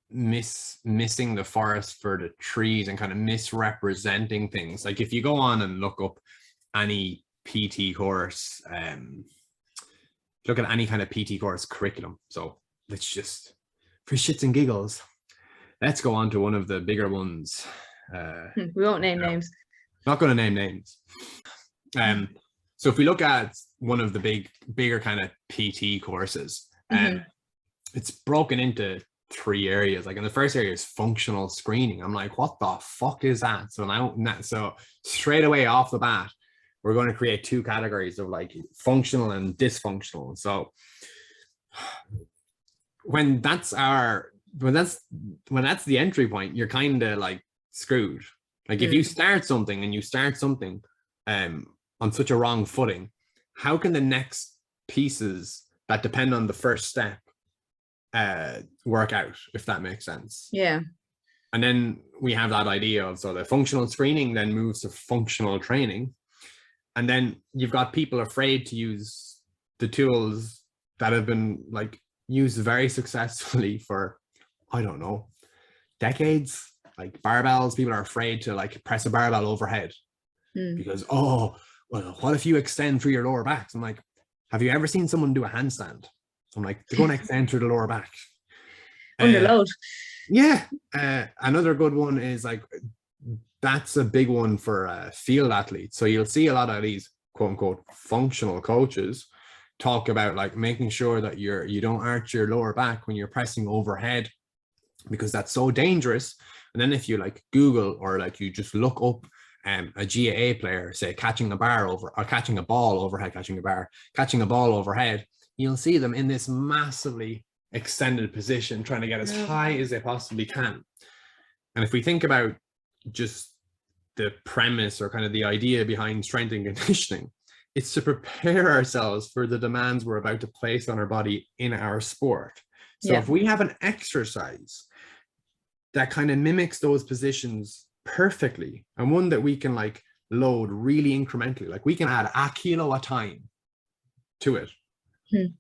Speaker 2: missing the forest for the trees and kind of misrepresenting things. Like if you go on and look up any PT course, look at any kind of PT course curriculum. So let's just, for shits and giggles, let's go on to one of the bigger ones.
Speaker 1: We won't name names.
Speaker 2: Not going to name names. So if we look at one of the bigger kind of PT courses, it's broken into 3 areas. Like in the first area is functional screening. I'm like, what the fuck is that? So straight away off the bat, we're going to create 2 categories of like functional and dysfunctional. So when that's the entry point, you're kind of like screwed. Like if you start something on such a wrong footing, how can the next pieces that depend on the first step work out, if that makes sense?
Speaker 1: Yeah.
Speaker 2: And then we have that idea of, so the functional screening then moves to functional training. And then you've got people afraid to use the tools that have been like used very successfully for, I don't know, decades. Like barbells, people are afraid to like press a barbell overhead because, oh, well, what if you extend through your lower backs? I'm like, have you ever seen someone do a handstand? I'm like, they're going to extend through the lower back.
Speaker 1: Under load.
Speaker 2: Yeah. Another good one is like, that's a big one for field athletes. So you'll see a lot of these quote unquote functional coaches talk about like making sure that you don't arch your lower back when you're pressing overhead, because that's so dangerous. And then if you like Google or like you just look up a GAA player, say catching a ball overhead, you'll see them in this massively extended position trying to get as high as they possibly can. And if we think about just the premise or kind of the idea behind strength and conditioning, it's to prepare ourselves for the demands we're about to place on our body in our sport. So if we have an exercise that kind of mimics those positions perfectly, and one that we can like load really incrementally, like we can add a kilo a time to it.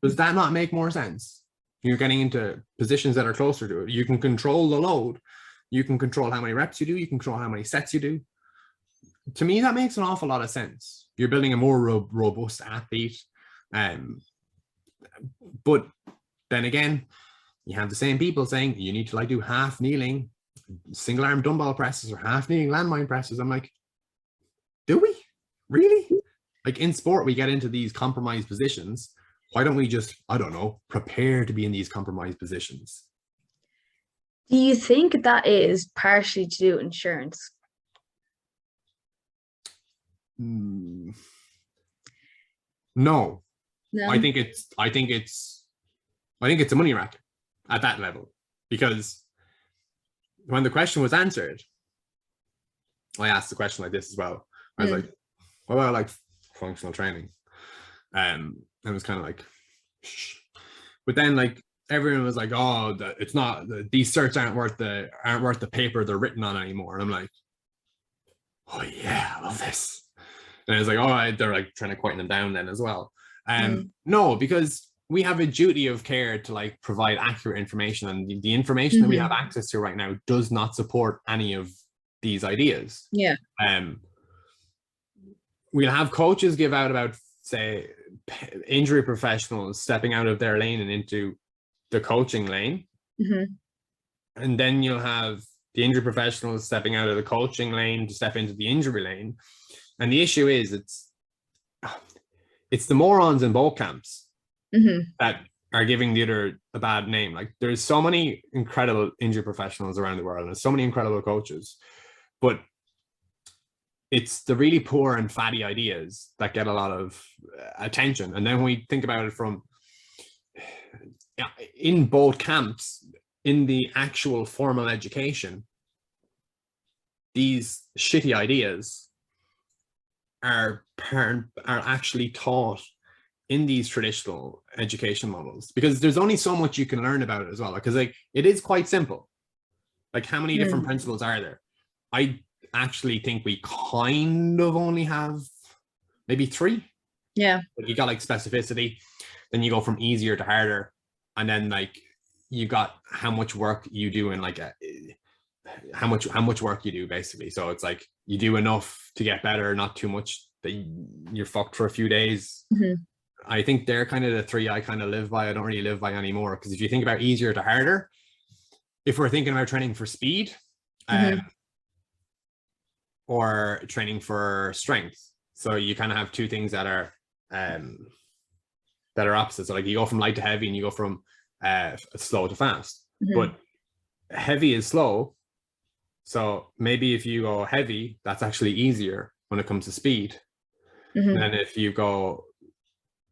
Speaker 2: Does that not make more sense? You're getting into positions that are closer to it. You can control the load. You can control how many reps you do. You can control how many sets you do. To me, that makes an awful lot of sense. You're building a more robust athlete. But then again, you have the same people saying you need to like do half kneeling single arm dumbbell presses or half kneeling landmine presses. I'm like, do we really? Like in sport, we get into these compromised positions. Why don't we just, I don't know, prepare to be in these compromised positions?
Speaker 1: Do you think that is partially to do with insurance?
Speaker 2: No. I think it's a money racket at that level, because when the question was answered, I asked the question like this as well. I was like, what about like functional training? And it was kind of like, shh. But then like everyone was like, oh, it's not, these certs aren't worth the paper they're written on anymore. And I'm like, oh yeah, I love this. And it's like, oh, they're like trying to quieten them down then as well. No, because we have a duty of care to like provide accurate information, and the information that we have access to right now does not support any of these ideas.
Speaker 1: Yeah.
Speaker 2: We'll have coaches give out about, say, injury professionals stepping out of their lane and into the coaching lane. And then you'll have the injury professionals stepping out of the coaching lane to step into the injury lane. And the issue is it's the morons in both camps that are giving the other a bad name. Like, there's so many incredible injury professionals around the world, and there's so many incredible coaches, but it's the really poor and fatty ideas that get a lot of attention. And then when we think about it from in both camps, in the actual formal education, these shitty ideas are actually taught in these traditional education models, because there's only so much you can learn about it as well. Because like, it is quite simple. Like, how many different principles are there? I actually think we kind of only have maybe 3.
Speaker 1: Yeah.
Speaker 2: But you got like specificity, then you go from easier to harder, and then like you got how much work you do in like how much work you do basically. So it's like you do enough to get better, not too much that you're fucked for a few days. I think they're kind of the 3 I kind of live by. I don't really live by anymore, because if you think about easier to harder, if we're thinking about training for speed, or training for strength, so you kind of have 2 things that are opposite. So like, you go from light to heavy, and you go from slow to fast. But heavy is slow, so maybe if you go heavy, that's actually easier when it comes to speed. And if you go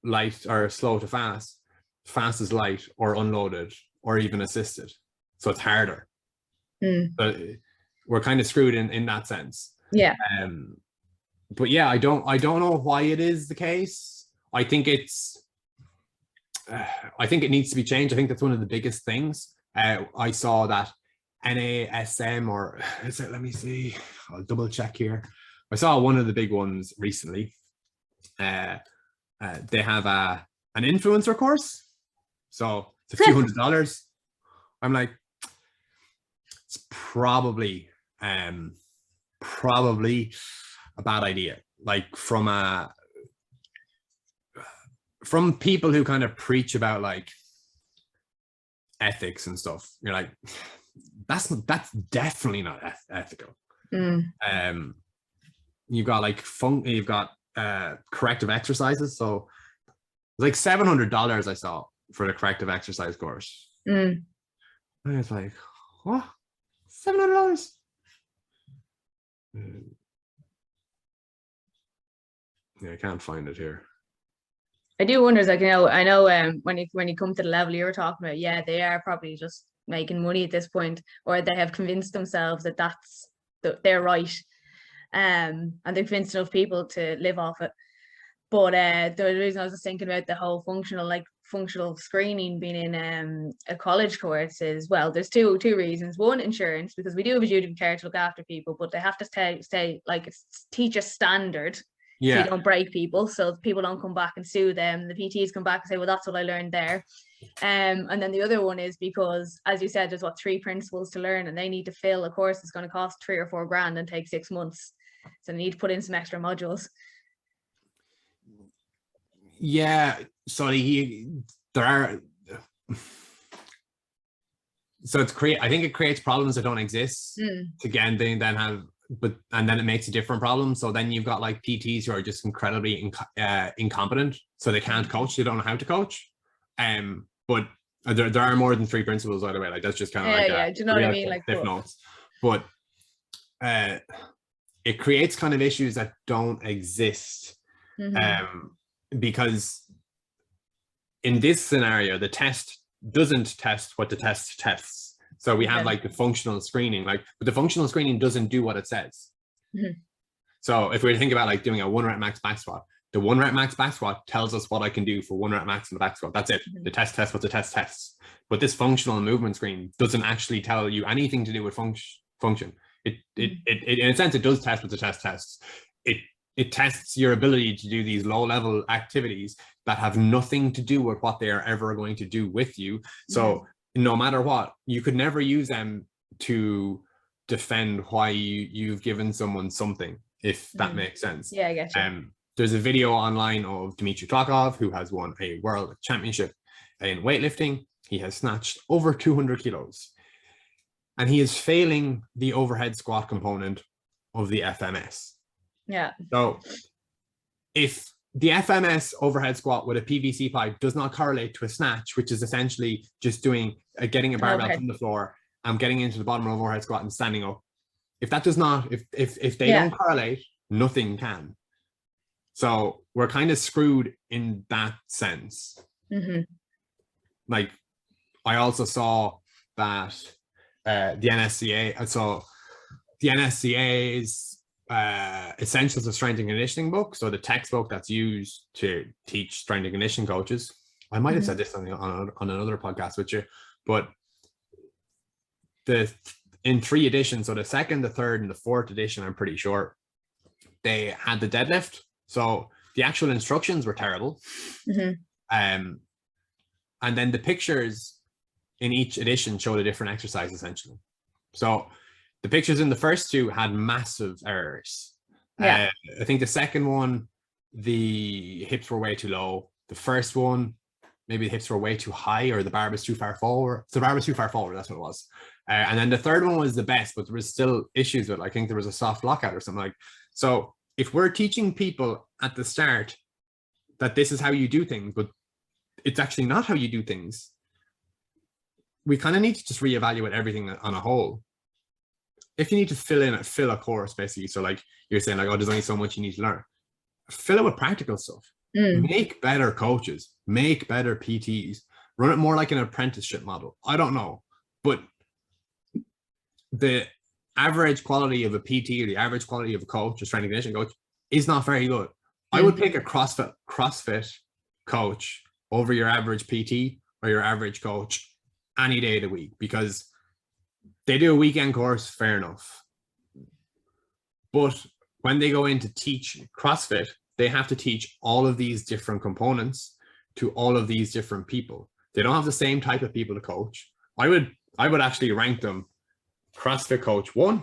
Speaker 2: light or slow to fast, fast is light or unloaded or even assisted, so it's harder. So we're kind of screwed in that sense.
Speaker 1: Yeah.
Speaker 2: But yeah, I don't know why it is the case. I think it needs to be changed. I think that's one of the biggest things. I saw that NASM, or is it, let me see, I'll double check here. I saw one of the big ones recently. They have an influencer course, so it's a few $100s. I'm like, it's probably a bad idea. Like, from people who kind of preach about like ethics and stuff, you're like, that's definitely not ethical. You've got like you've got corrective exercises, so like $700 I saw for the corrective exercise course. And it's like, what? $700? Yeah, I can't find it here.
Speaker 1: I do wonder, like, I know when you come to the level you were talking about, yeah, they are probably just making money at this point, or they have convinced themselves that they're right, and they've convinced enough people to live off it. But the reason I was just thinking about the whole functional screening being in a college course is, well, there's two reasons. One, insurance, because we do have a duty of care to look after people, but they have to stay like, teach a standard. Yeah. So you don't break people, so people don't come back and sue them. The PTs come back and say, well, that's what I learned there. And then the other one is because, as you said, there's 3 principles to learn, and they need to fill a course that's going to cost 3 or 4 grand and take 6 months. So they need to put in some extra modules.
Speaker 2: Yeah, so there are. So I think it creates problems that don't exist. Again, they then have. And then it makes a different problem. So then you've got like PTs who are just incredibly incompetent, so they can't coach. They don't know how to coach. But there are more than 3 principles, by the way. Like, that's just kind of
Speaker 1: do you know what I mean? Like,
Speaker 2: cliff notes. But it creates kind of issues that don't exist. Because in this scenario, the test doesn't test what the test tests. So we have like the functional screening, but the functional screening doesn't do what it says. So if we think about like doing a 1 rep max back squat, the 1 rep max back squat tells us what I can do for 1 rep max in the back squat. That's it. The test tests what the test tests. But this functional movement screen doesn't actually tell you anything to do with function. It in a sense, it does test what the test tests. It it tests your ability to do these low level activities that have nothing to do with what they are ever going to do with you. So no matter what, you could never use them to defend why you've given someone something, if that makes sense.
Speaker 1: Yeah, I get you.
Speaker 2: There's a video online of Dmitry Klokov, who has won a world championship in weightlifting. He has snatched over 200 kilos, and he is failing the overhead squat component of the FMS.
Speaker 1: Yeah.
Speaker 2: So if the FMS overhead squat with a PVC pipe does not correlate to a snatch, which is essentially just doing getting a barbell from the floor and getting into the bottom of overhead squat and standing up. If that does not, if they don't correlate, nothing can. So we're kind of screwed in that sense. Like, I also saw that the NSCA, so the NSCA's Essentials of Strength and Conditioning book, so the textbook that's used to teach strength and conditioning coaches. I might have said this on another podcast with you, but in 3 editions, so the 2nd, the 3rd, and the 4th edition, I'm pretty sure, they had the deadlift. So the actual instructions were terrible. And then the pictures in each edition showed a different exercise, essentially. So the pictures in the first 2 had massive errors. I think the second one, the hips were way too low. The first one, maybe the hips were way too high, or the bar was too far forward. So the bar was too far forward, that's what it was. And then the third one was the best, but there was still issues with it. I think there was a soft lockout or something like. So if we're teaching people at the start that this is how you do things, but it's actually not how you do things, we kind of need to just reevaluate everything on a whole. If you need to fill a course, basically, so like you're saying, like, oh, there's only so much you need to learn, fill it with practical stuff. Make better coaches, make better PTs, run it more like an apprenticeship model. I don't know, but the average quality of a PT or the average quality of a coach, a strength and conditioning coach, is not very good. I would pick a CrossFit coach over your average PT or your average coach any day of the week, because they do a weekend course, fair enough. But when they go in to teach CrossFit, they have to teach all of these different components to all of these different people. They don't have the same type of people to coach. I would actually rank them CrossFit coach 1,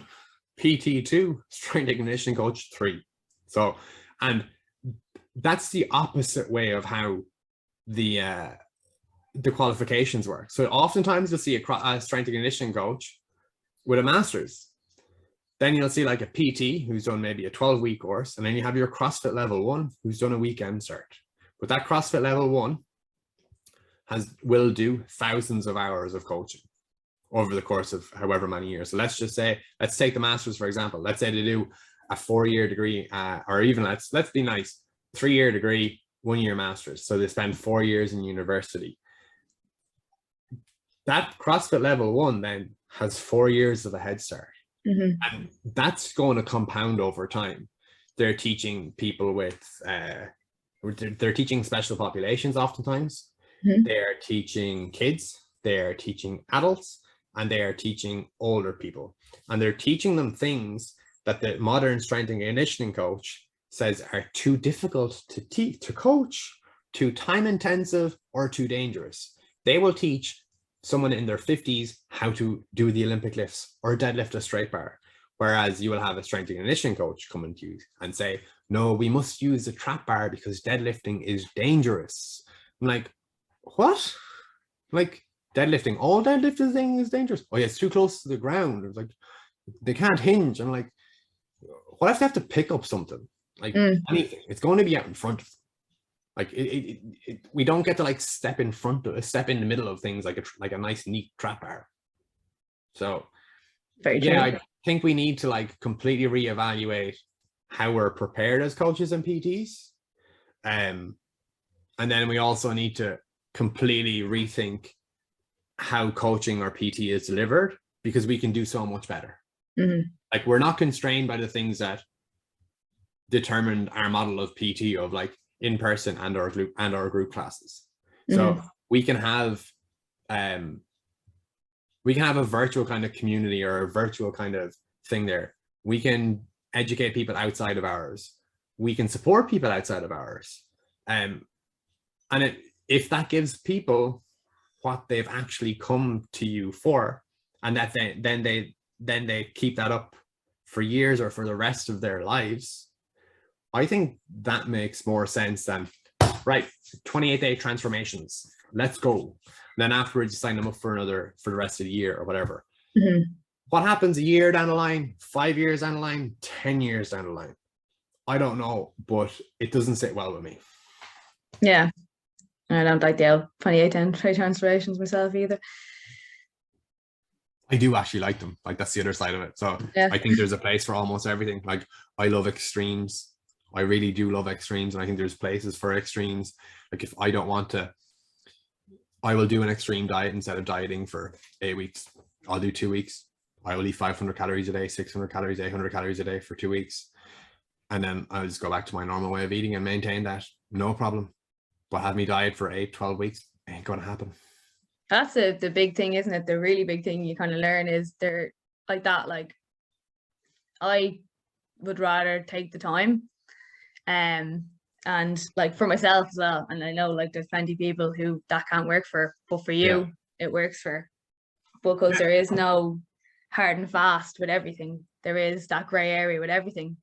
Speaker 2: PT 2, strength and conditioning coach 3. So, and that's the opposite way of how the qualifications work. So oftentimes you'll see a strength and conditioning coach with a master's. Then you'll see like a PT who's done maybe a 12-week course, and then you have your CrossFit level 1 who's done a weekend cert. But that CrossFit level 1 will do thousands of hours of coaching over the course of however many years. So let's take the master's, for example. Let's say they do a 4-year degree, or even let's be nice, 3-year degree, 1-year master's. So they spend 4 years in university. That CrossFit level 1 then has 4 years of a head start. And that's going to compound over time. They're teaching people with, they're teaching special populations oftentimes. They are teaching kids, they are teaching adults, and they are teaching older people. And they're teaching them things that the modern strength and conditioning coach says are too difficult to coach, too time intensive, or too dangerous. They will teach someone in their 50s how to do the Olympic lifts or deadlift a straight bar. Whereas you will have a strength and conditioning coach coming to you and say, no, we must use a trap bar because deadlifting is dangerous. I'm like, what? Like, deadlifting, all deadlifting is dangerous. Oh yeah, it's too close to the ground. It's like, they can't hinge. I'm like, what if they have to pick up something? Like anything, it's going to be out in front of them. Like we don't get to like step in the middle of things like a nice neat trap bar. So
Speaker 1: very true.
Speaker 2: Yeah, I think we need to like completely reevaluate how we're prepared as coaches and PTs, and then we also need to completely rethink how coaching or PT is delivered, because we can do so much better. Like, we're not constrained by the things that determined our model of PT of like in person and our group classes. So we can have a virtual kind of community or a virtual kind of thing there. We can educate people outside of ours. we can support people outside of ours. If that gives people what they've actually come to you for, and that then they keep that up for years or for the rest of their lives, I think that makes more sense than, right, 28-day transformations, let's go. Then afterwards, you sign them up for the rest of the year or whatever.
Speaker 1: Mm-hmm.
Speaker 2: What happens a year down the line, 5 years down the line, 10 years down the line? I don't know, but it doesn't sit well with me.
Speaker 1: Yeah. I don't like the 28-day transformations myself either.
Speaker 2: I do actually like them. Like, that's the other side of it. So yeah. I think there's a place for almost everything. Like, I love extremes. I really do love extremes. And I think there's places for extremes. Like, if I don't want to, I will do an extreme diet instead of dieting for 8 weeks. I'll do 2 weeks. I will eat 500 calories a day, 600 calories, 800 calories a day for 2 weeks. And then I'll just go back to my normal way of eating and maintain that. No problem. But have me diet for 8, 12 weeks, ain't going to happen.
Speaker 1: That's the big thing, isn't it? The really big thing you kind of learn is they're like that. Like, I would rather take the time, and like for myself as well. And I know like there's plenty of people who that can't work for, but for you, it works for. Because there is no hard and fast with everything. There is that gray area with everything.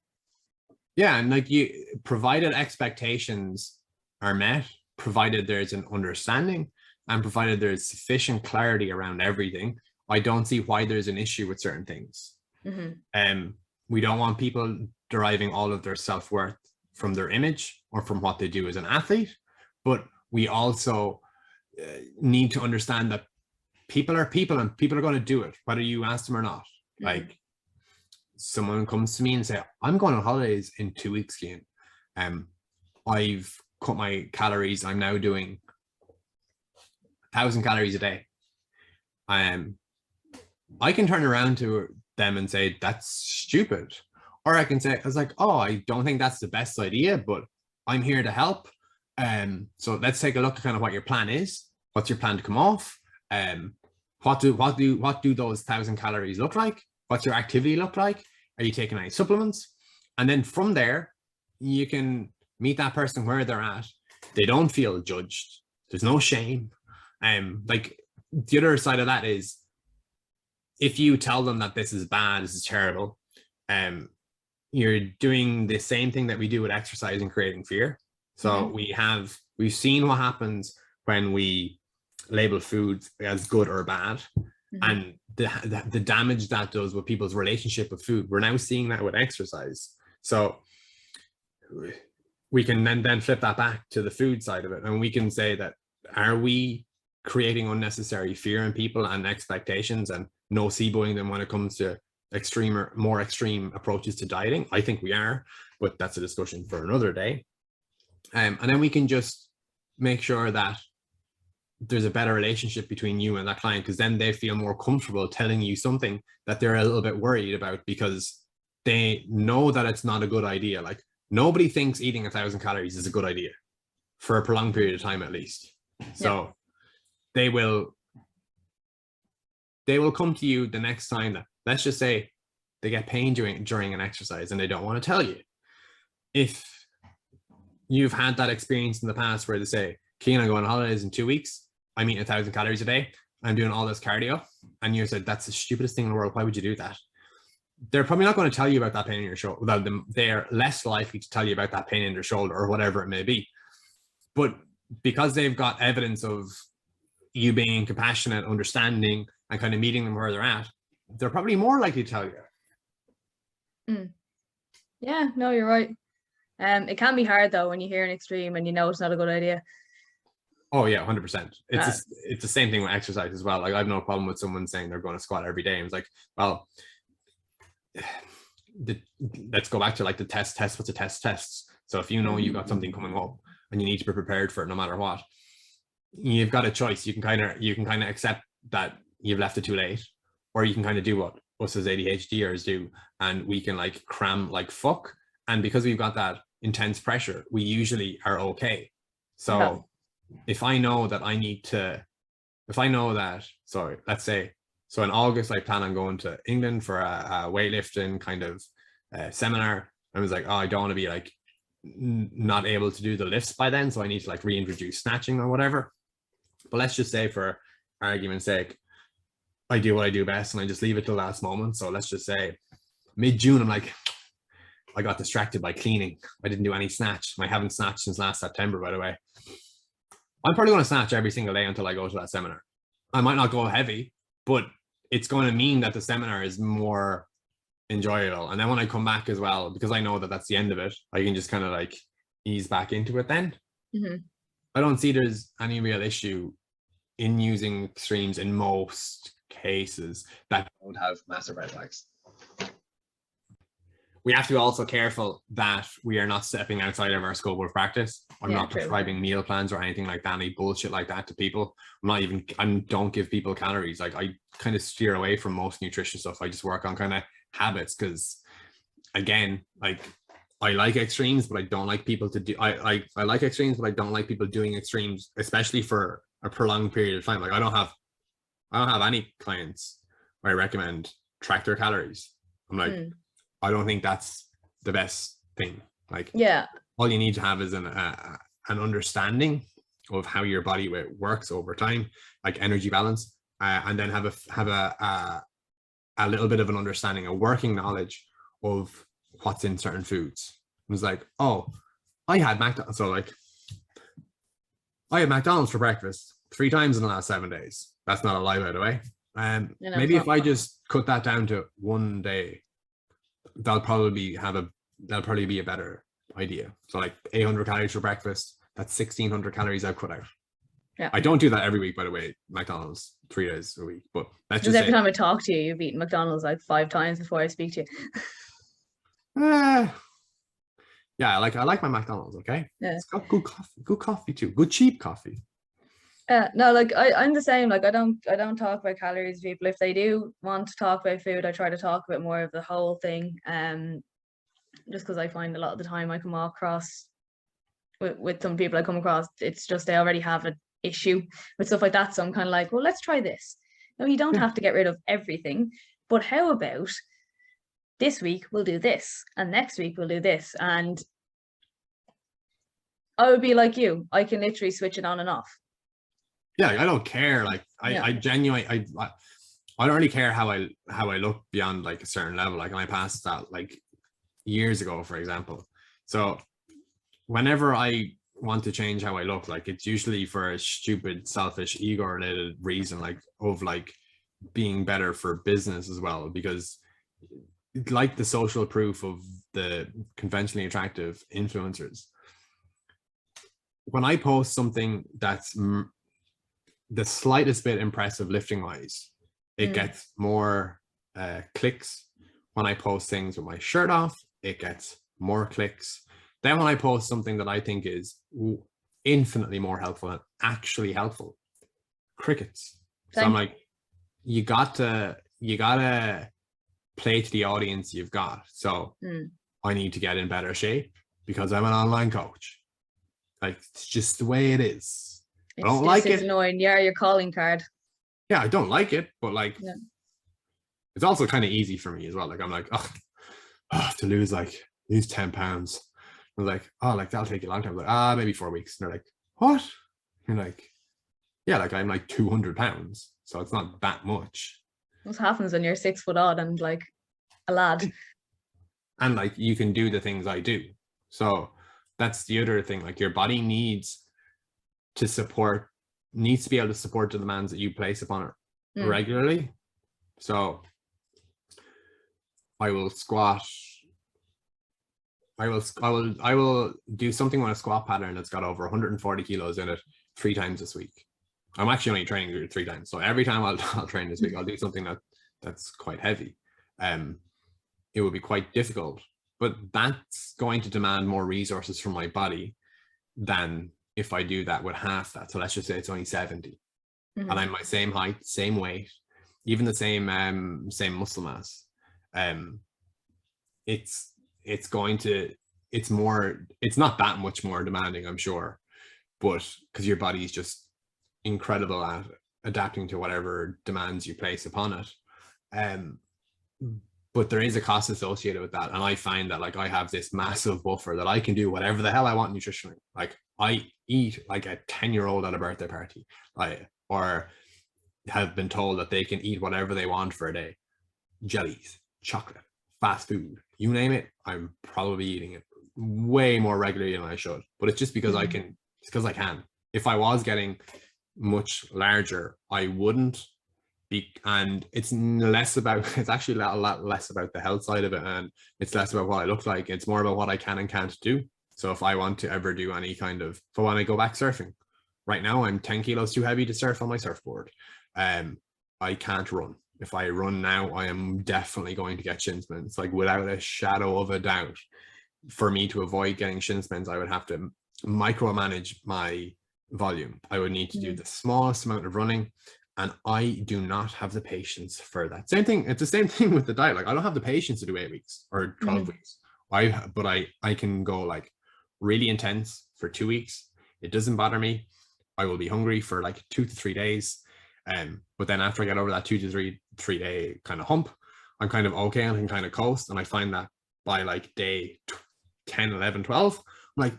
Speaker 2: Yeah, and like, you, provided expectations are met, provided there's an understanding, and provided there's sufficient clarity around everything, I don't see why there's an issue with certain things. Mm-hmm. We don't want people deriving all of their self-worth from their image or from what they do as an athlete, but we also need to understand that people are people, and people are going to do it whether you ask them or not. Mm-hmm. Like, someone comes to me and say, I'm going on holidays in 2 weeks, Cian. I've cut my calories. I'm now doing 1,000 calories a day. I can turn around to them and say, that's stupid. Or I can say, I was like, oh, I don't think that's the best idea, but I'm here to help. So let's take a look at kind of what your plan is. What's your plan to come off? What do those 1,000 calories look like? What's your activity look like? Are you taking any supplements? And then from there, you can meet that person where they're at. They don't feel judged. There's no shame. Like, the other side of that is, if you tell them that this is bad, this is terrible, you're doing the same thing that we do with exercise and creating fear. So mm-hmm. we've seen what happens when we label foods as good or bad. Mm-hmm. And the damage that does with people's relationship with food. We're now seeing that with exercise. So we can then flip that back to the food side of it, and we can say that, are we creating unnecessary fear in people and expectations and noceboing them when it comes to extreme or more extreme approaches to dieting? I think we are, but that's a discussion for another day. And then we can just make sure that there's a better relationship between you and that client, because then they feel more comfortable telling you something that they're a little bit worried about, because they know that it's not a good idea. Like, nobody thinks eating 1,000 calories is a good idea for a prolonged period of time, at least. So they will come to you the next time that, let's just say, they get pain during an exercise and they don't want to tell you. If you've had that experience in the past where they say, Cian, I'm going on holidays in 2 weeks, I'm eating 1,000 calories a day, I'm doing all this cardio, and you said, that's the stupidest thing in the world, why would you do that? They're probably not going to tell you about that pain in your shoulder. Well, they're less likely to tell you about that pain in their shoulder or whatever it may be. But because they've got evidence of you being compassionate, understanding, and kind of meeting them where they're at, they're probably more likely to tell you.
Speaker 1: Yeah, no, you're right. It can be hard though when you hear an extreme and you know it's not a good idea.
Speaker 2: Oh yeah, 100%. It's the same thing with exercise as well. Like, I have no problem with someone saying they're going to squat every day. And it's like, well, let's go back to like the test. What's a test? So if you know you've got something coming up and you need to be prepared for it no matter what, you've got a choice. You can kind of accept that you've left it too late, or you can kind of do what us as ADHDers do, and we can like cram like fuck. And because we've got that intense pressure, we usually are okay. So if I know that so let's say, so in August, I plan on going to England for a weightlifting kind of seminar. I was like, oh, I don't want to be like not able to do the lifts by then, so I need to like reintroduce snatching or whatever. But let's just say, for argument's sake, I do what I do best and I just leave it till last moment. So let's just say mid-June, I'm like, I got distracted by cleaning. I didn't do any snatch. I haven't snatched since last September, by the way. I'm probably going to snatch every single day until I go to that seminar. I might not go heavy, but it's going to mean that the seminar is more enjoyable. And then when I come back as well, because I know that that's the end of it, I can just kind of like ease back into it then.
Speaker 1: Mm-hmm.
Speaker 2: I don't see there's any real issue in using extremes in most cases that don't have massive red flags. We have to be also careful that we are not stepping outside of our scope of practice. I'm not prescribing meal plans or anything like that, any bullshit like that to people. I don't give people calories. Like, I kind of steer away from most nutrition stuff. I just work on kind of habits, because again, like, I like extremes, but I don't like people to do, I like extremes, but I don't like people doing extremes, especially for a prolonged period of time. Like, I don't have any clients where I recommend track their calories. I'm like, I don't think that's the best thing. Like, yeah, all you need to have is an understanding of how your body weight works over time, like energy balance, and then have a little bit of an understanding, a working knowledge of what's in certain foods. It was like, oh, I had McDonald's. So like, I had McDonald's for breakfast 3 times in the last 7 days. That's not a lie, by the way. Maybe if I just cut that down to one day, that'll probably be a better idea. So like 800 calories for breakfast, that's 1600 calories I've cut out. Yeah. I don't do that every week, by the way, McDonald's 3 days a week, but that's just
Speaker 1: every time I talk to you, you've eaten McDonald's like 5 times before I speak to you.
Speaker 2: Yeah, I like my McDonald's, okay? Yeah. It's got good coffee too, good cheap coffee.
Speaker 1: No, like I'm the same. Like I don't talk about calories with people. If they do want to talk about food, I try to talk about more of the whole thing. Just because I find a lot of the time I come across with some people I come across, it's just they already have an issue with stuff like that. So I'm kind of like, well, let's try this. No, you don't have to get rid of everything, but how about this week we'll do this, and next week we'll do this, and I would be like you. I can literally switch it on and off.
Speaker 2: Yeah, I don't care. Like I genuinely, I don't really care how I look beyond like a certain level. Like, and I passed that like years ago, for example. So whenever I want to change how I look, like, it's usually for a stupid, selfish, ego-related reason, like of like being better for business as well, because like the social proof of the conventionally attractive influencers, when I post something that's the slightest bit impressive lifting wise, it gets more clicks. When I post things with my shirt off, it gets more clicks. Then when I post something that I think is infinitely more helpful and actually helpful, crickets. So I'm like, you gotta play to the audience you've got. So I need to get in better shape because I'm an online coach. Like, it's just the way it is. I don't like it. It's
Speaker 1: annoying. Yeah, your calling card.
Speaker 2: Yeah, I don't like it, but like, it's also kind of easy for me as well. Like, I'm like, to lose 10 pounds. I was like, oh, like that'll take you a long time. I'm like, maybe 4 weeks. And they're like, what? You're like, yeah, like I'm like 200 pounds. So it's not that much.
Speaker 1: What happens when you're 6 foot odd and like a lad?
Speaker 2: And like, you can do the things I do. So that's the other thing. Like, your body needs to be able to support the demands that you place upon it regularly. So I will squat. I will do something on a squat pattern that's got over 140 kilos in it 3 times this week. I'm actually only training 3 times. So every time I'll train this week, I'll do something that's quite heavy. It will be quite difficult, but that's going to demand more resources from my body than if I do that with half that. So let's just say it's only 70 and I'm my same height, same weight, even the same muscle mass. It's not that much more demanding, I'm sure, but because your body is just incredible at adapting to whatever demands you place upon it. but there is a cost associated with that. And I find that like I have this massive buffer that I can do whatever the hell I want nutritionally. Like I eat like a 10-year-old at a birthday party, or have been told that they can eat whatever they want for a day. Jellies, chocolate, fast food, you name it, I'm probably eating it way more regularly than I should. But it's just because I can. It's because I can. If I was getting much larger, I wouldn't be. And it's actually a lot less about the health side of it, and it's less about what I look like. It's more about what I can and can't do. So if I want to ever do any kind of, if I want to go back surfing, right now I'm 10 kilos too heavy to surf on my surfboard. I can't run. If I run now, I am definitely going to get shin splints, like without a shadow of a doubt. For me to avoid getting shin splints, I would have to micromanage my volume. I would need to do the smallest amount of running, and I do not have the patience for that. Same thing. It's the same thing with the diet. Like I don't have the patience to do 8 weeks or 12 weeks. But I can go like really intense for 2 weeks. It doesn't bother me. I will be hungry for like 2 to 3 days. But then after I get over that 2 to 3 day kind of hump, I'm kind of okay and I can kind of coast. And I find that by like day 10, 11, 12, I'm like,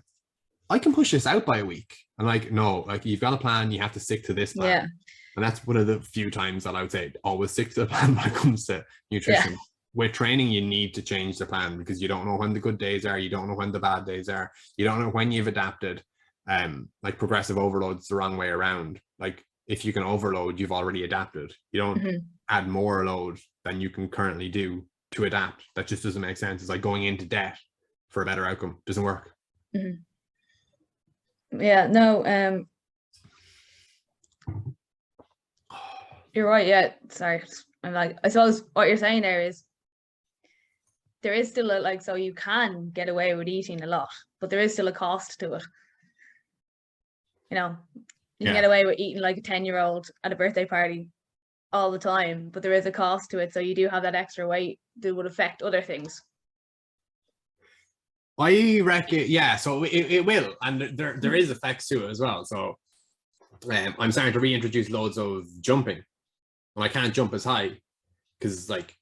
Speaker 2: I can push this out by a week. I'm like, no, like you've got a plan, you have to stick to this plan. Yeah. And that's one of the few times that I would say always stick to the plan when it comes to nutrition. Yeah. With training, you need to change the plan because you don't know when the good days are, you don't know when the bad days are, you don't know when you've adapted. Like progressive overload's the wrong way around. Like if you can overload, you've already adapted. You don't add more load than you can currently do to adapt. That just doesn't make sense. It's like going into debt for a better outcome. Doesn't work.
Speaker 1: Yeah, no, you're right. Yeah, sorry. I'm like, I suppose what you're saying there is still a, like, so you can get away with eating a lot, but there is still a cost to it. You know, you can get away with eating like a 10-year-old at a birthday party all the time, but there is a cost to it. So you do have that extra weight that would affect other things.
Speaker 2: I reckon, yeah, so it will, and there is effects to it as well. So I'm starting to reintroduce loads of jumping, and I can't jump as high because like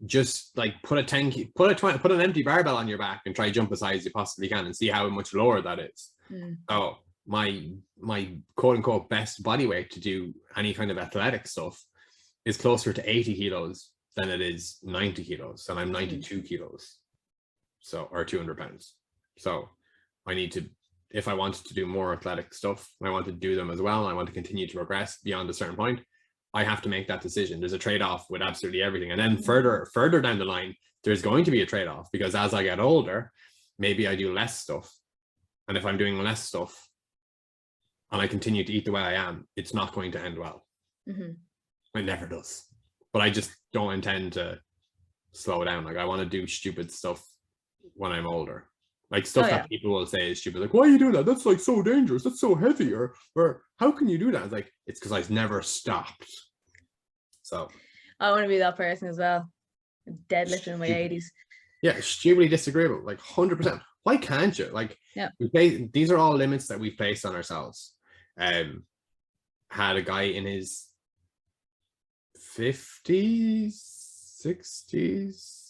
Speaker 2: just like put an empty barbell on your back and try jump as high as you possibly can and see how much lower that is. So my quote unquote best body weight to do any kind of athletic stuff is closer to 80 kilos than it is 90 kilos, and I'm 92 kilos. So, or 200 pounds. So I need to, if I wanted to do more athletic stuff, I want to do them as well, and I want to continue to progress beyond a certain point, I have to make that decision. There's a trade-off with absolutely everything. And then further down the line, there's going to be a trade-off because as I get older, maybe I do less stuff. And if I'm doing less stuff and I continue to eat the way I am, it's not going to end well. It never does. But I just don't intend to slow down. Like I want to do stupid stuff when I'm older, like stuff that people will say is stupid, like why are you doing that, that's like so dangerous, that's so heavy, or how can you do that? It's like, it's because I've never stopped. So
Speaker 1: I want to be that person as well, deadlifting in my 80s.
Speaker 2: Yeah, stupidly disagreeable, like 100%. Why can't you? Like, these are all limits that we've placed on ourselves. Had a guy in his 50s, 60s.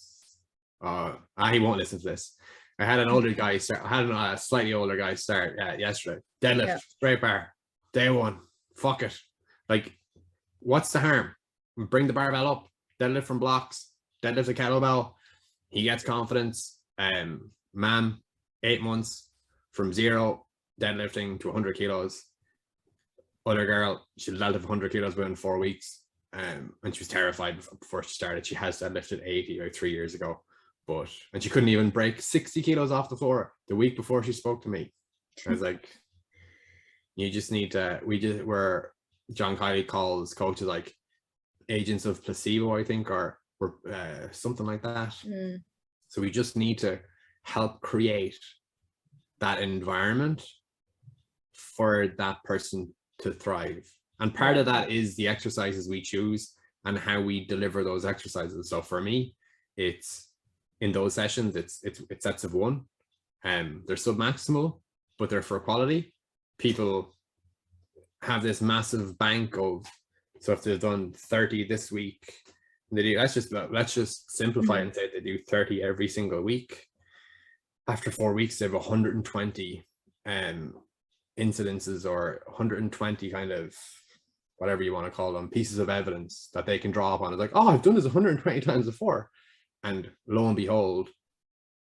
Speaker 2: He won't listen to this. I had a slightly older guy start yesterday. Deadlift, straight bar, day one. Fuck it. Like, what's the harm? Bring the barbell up, deadlift from blocks, deadlift a kettlebell. He gets confidence. 8 months from 0 deadlifting to 100 kilos. Other girl, she deadlifted 100 kilos within 4 weeks. And she was terrified before she started. She has deadlifted 80 like 3 years ago. And she couldn't even break 60 kilos off the floor the week before she spoke to me. I was like, you just need to, where John Kiley calls coaches like agents of placebo, I think, or something like that. So we just need to help create that environment for that person to thrive. And part of that is the exercises we choose and how we deliver those exercises. So for me, it's in those sessions, it's sets of 1. They're submaximal, but they're for quality. People have this massive bank of, so if they've done 30 this week, They do. Let's just simplify and say they do 30 every single week. After 4 weeks, they have 120 incidences or 120 kind of whatever you want to call them, pieces of evidence that they can draw upon. It's like, oh, I've done this 120 times before. And lo and behold,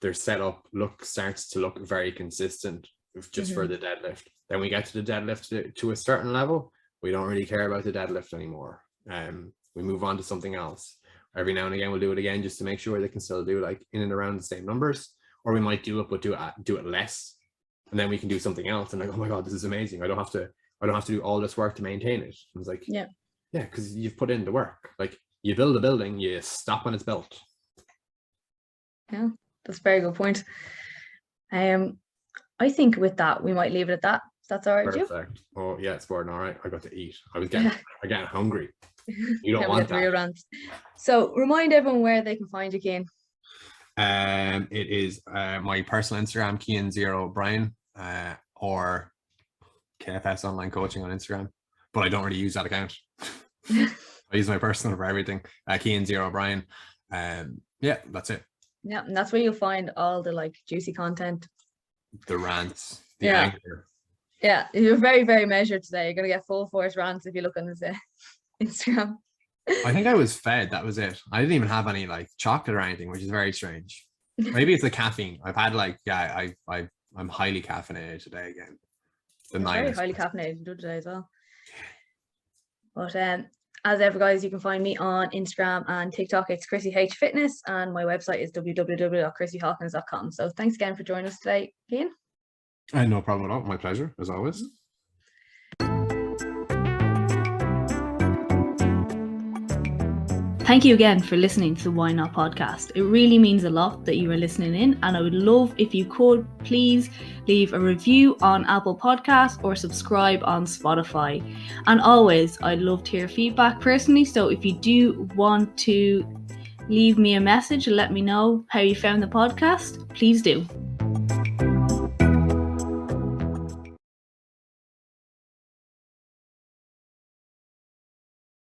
Speaker 2: their setup starts to look very consistent just for the deadlift. Then we get to the deadlift to a certain level. We don't really care about the deadlift anymore. We move on to something else. Every now and again, we'll do it again just to make sure they can still do like in and around the same numbers. Or we might do it, but do it less. And then we can do something else. And like, oh my God, this is amazing. I don't have to do all this work to maintain it. I was like, yeah, because you've put in the work. Like you build a building, you stop when it's built.
Speaker 1: Yeah, that's a very good point. I think with that, we might leave it at that. That's all right,
Speaker 2: Perfect. Oh yeah, it's Gordon. All right, I got to eat. I'm getting hungry. You don't want that. Real rants.
Speaker 1: So remind everyone where they can find you, Cian.
Speaker 2: It is my personal Instagram, Cian O Brien, or KFS Online Coaching on Instagram, but I don't really use that account. I use my personal for everything. Cian O Brien. Yeah, that's it.
Speaker 1: Yeah, and that's where you'll find all the like juicy content,
Speaker 2: the rants, the anger.
Speaker 1: Yeah, you're very, very measured today. You're gonna get full force rants if you look on his Instagram.
Speaker 2: I think I was fed. That was it. I didn't even have any like chocolate or anything, which is very strange. Maybe it's the caffeine. I've had like I'm highly caffeinated today again.
Speaker 1: Very highly caffeinated today as well. But as ever, guys, you can find me on Instagram and TikTok. It's Chrissy H Fitness, and my website is www.chrissyhawkins.com. So thanks again for joining us today, Cian.
Speaker 2: No problem at all. My pleasure, as always.
Speaker 1: Thank you again for listening to the Why Not podcast. It really means a lot that you are listening in, and I would love if you could please leave a review on Apple Podcasts or subscribe on Spotify. And always, I'd love to hear feedback personally, so if you do want to leave me a message and let me know how you found the podcast, please do.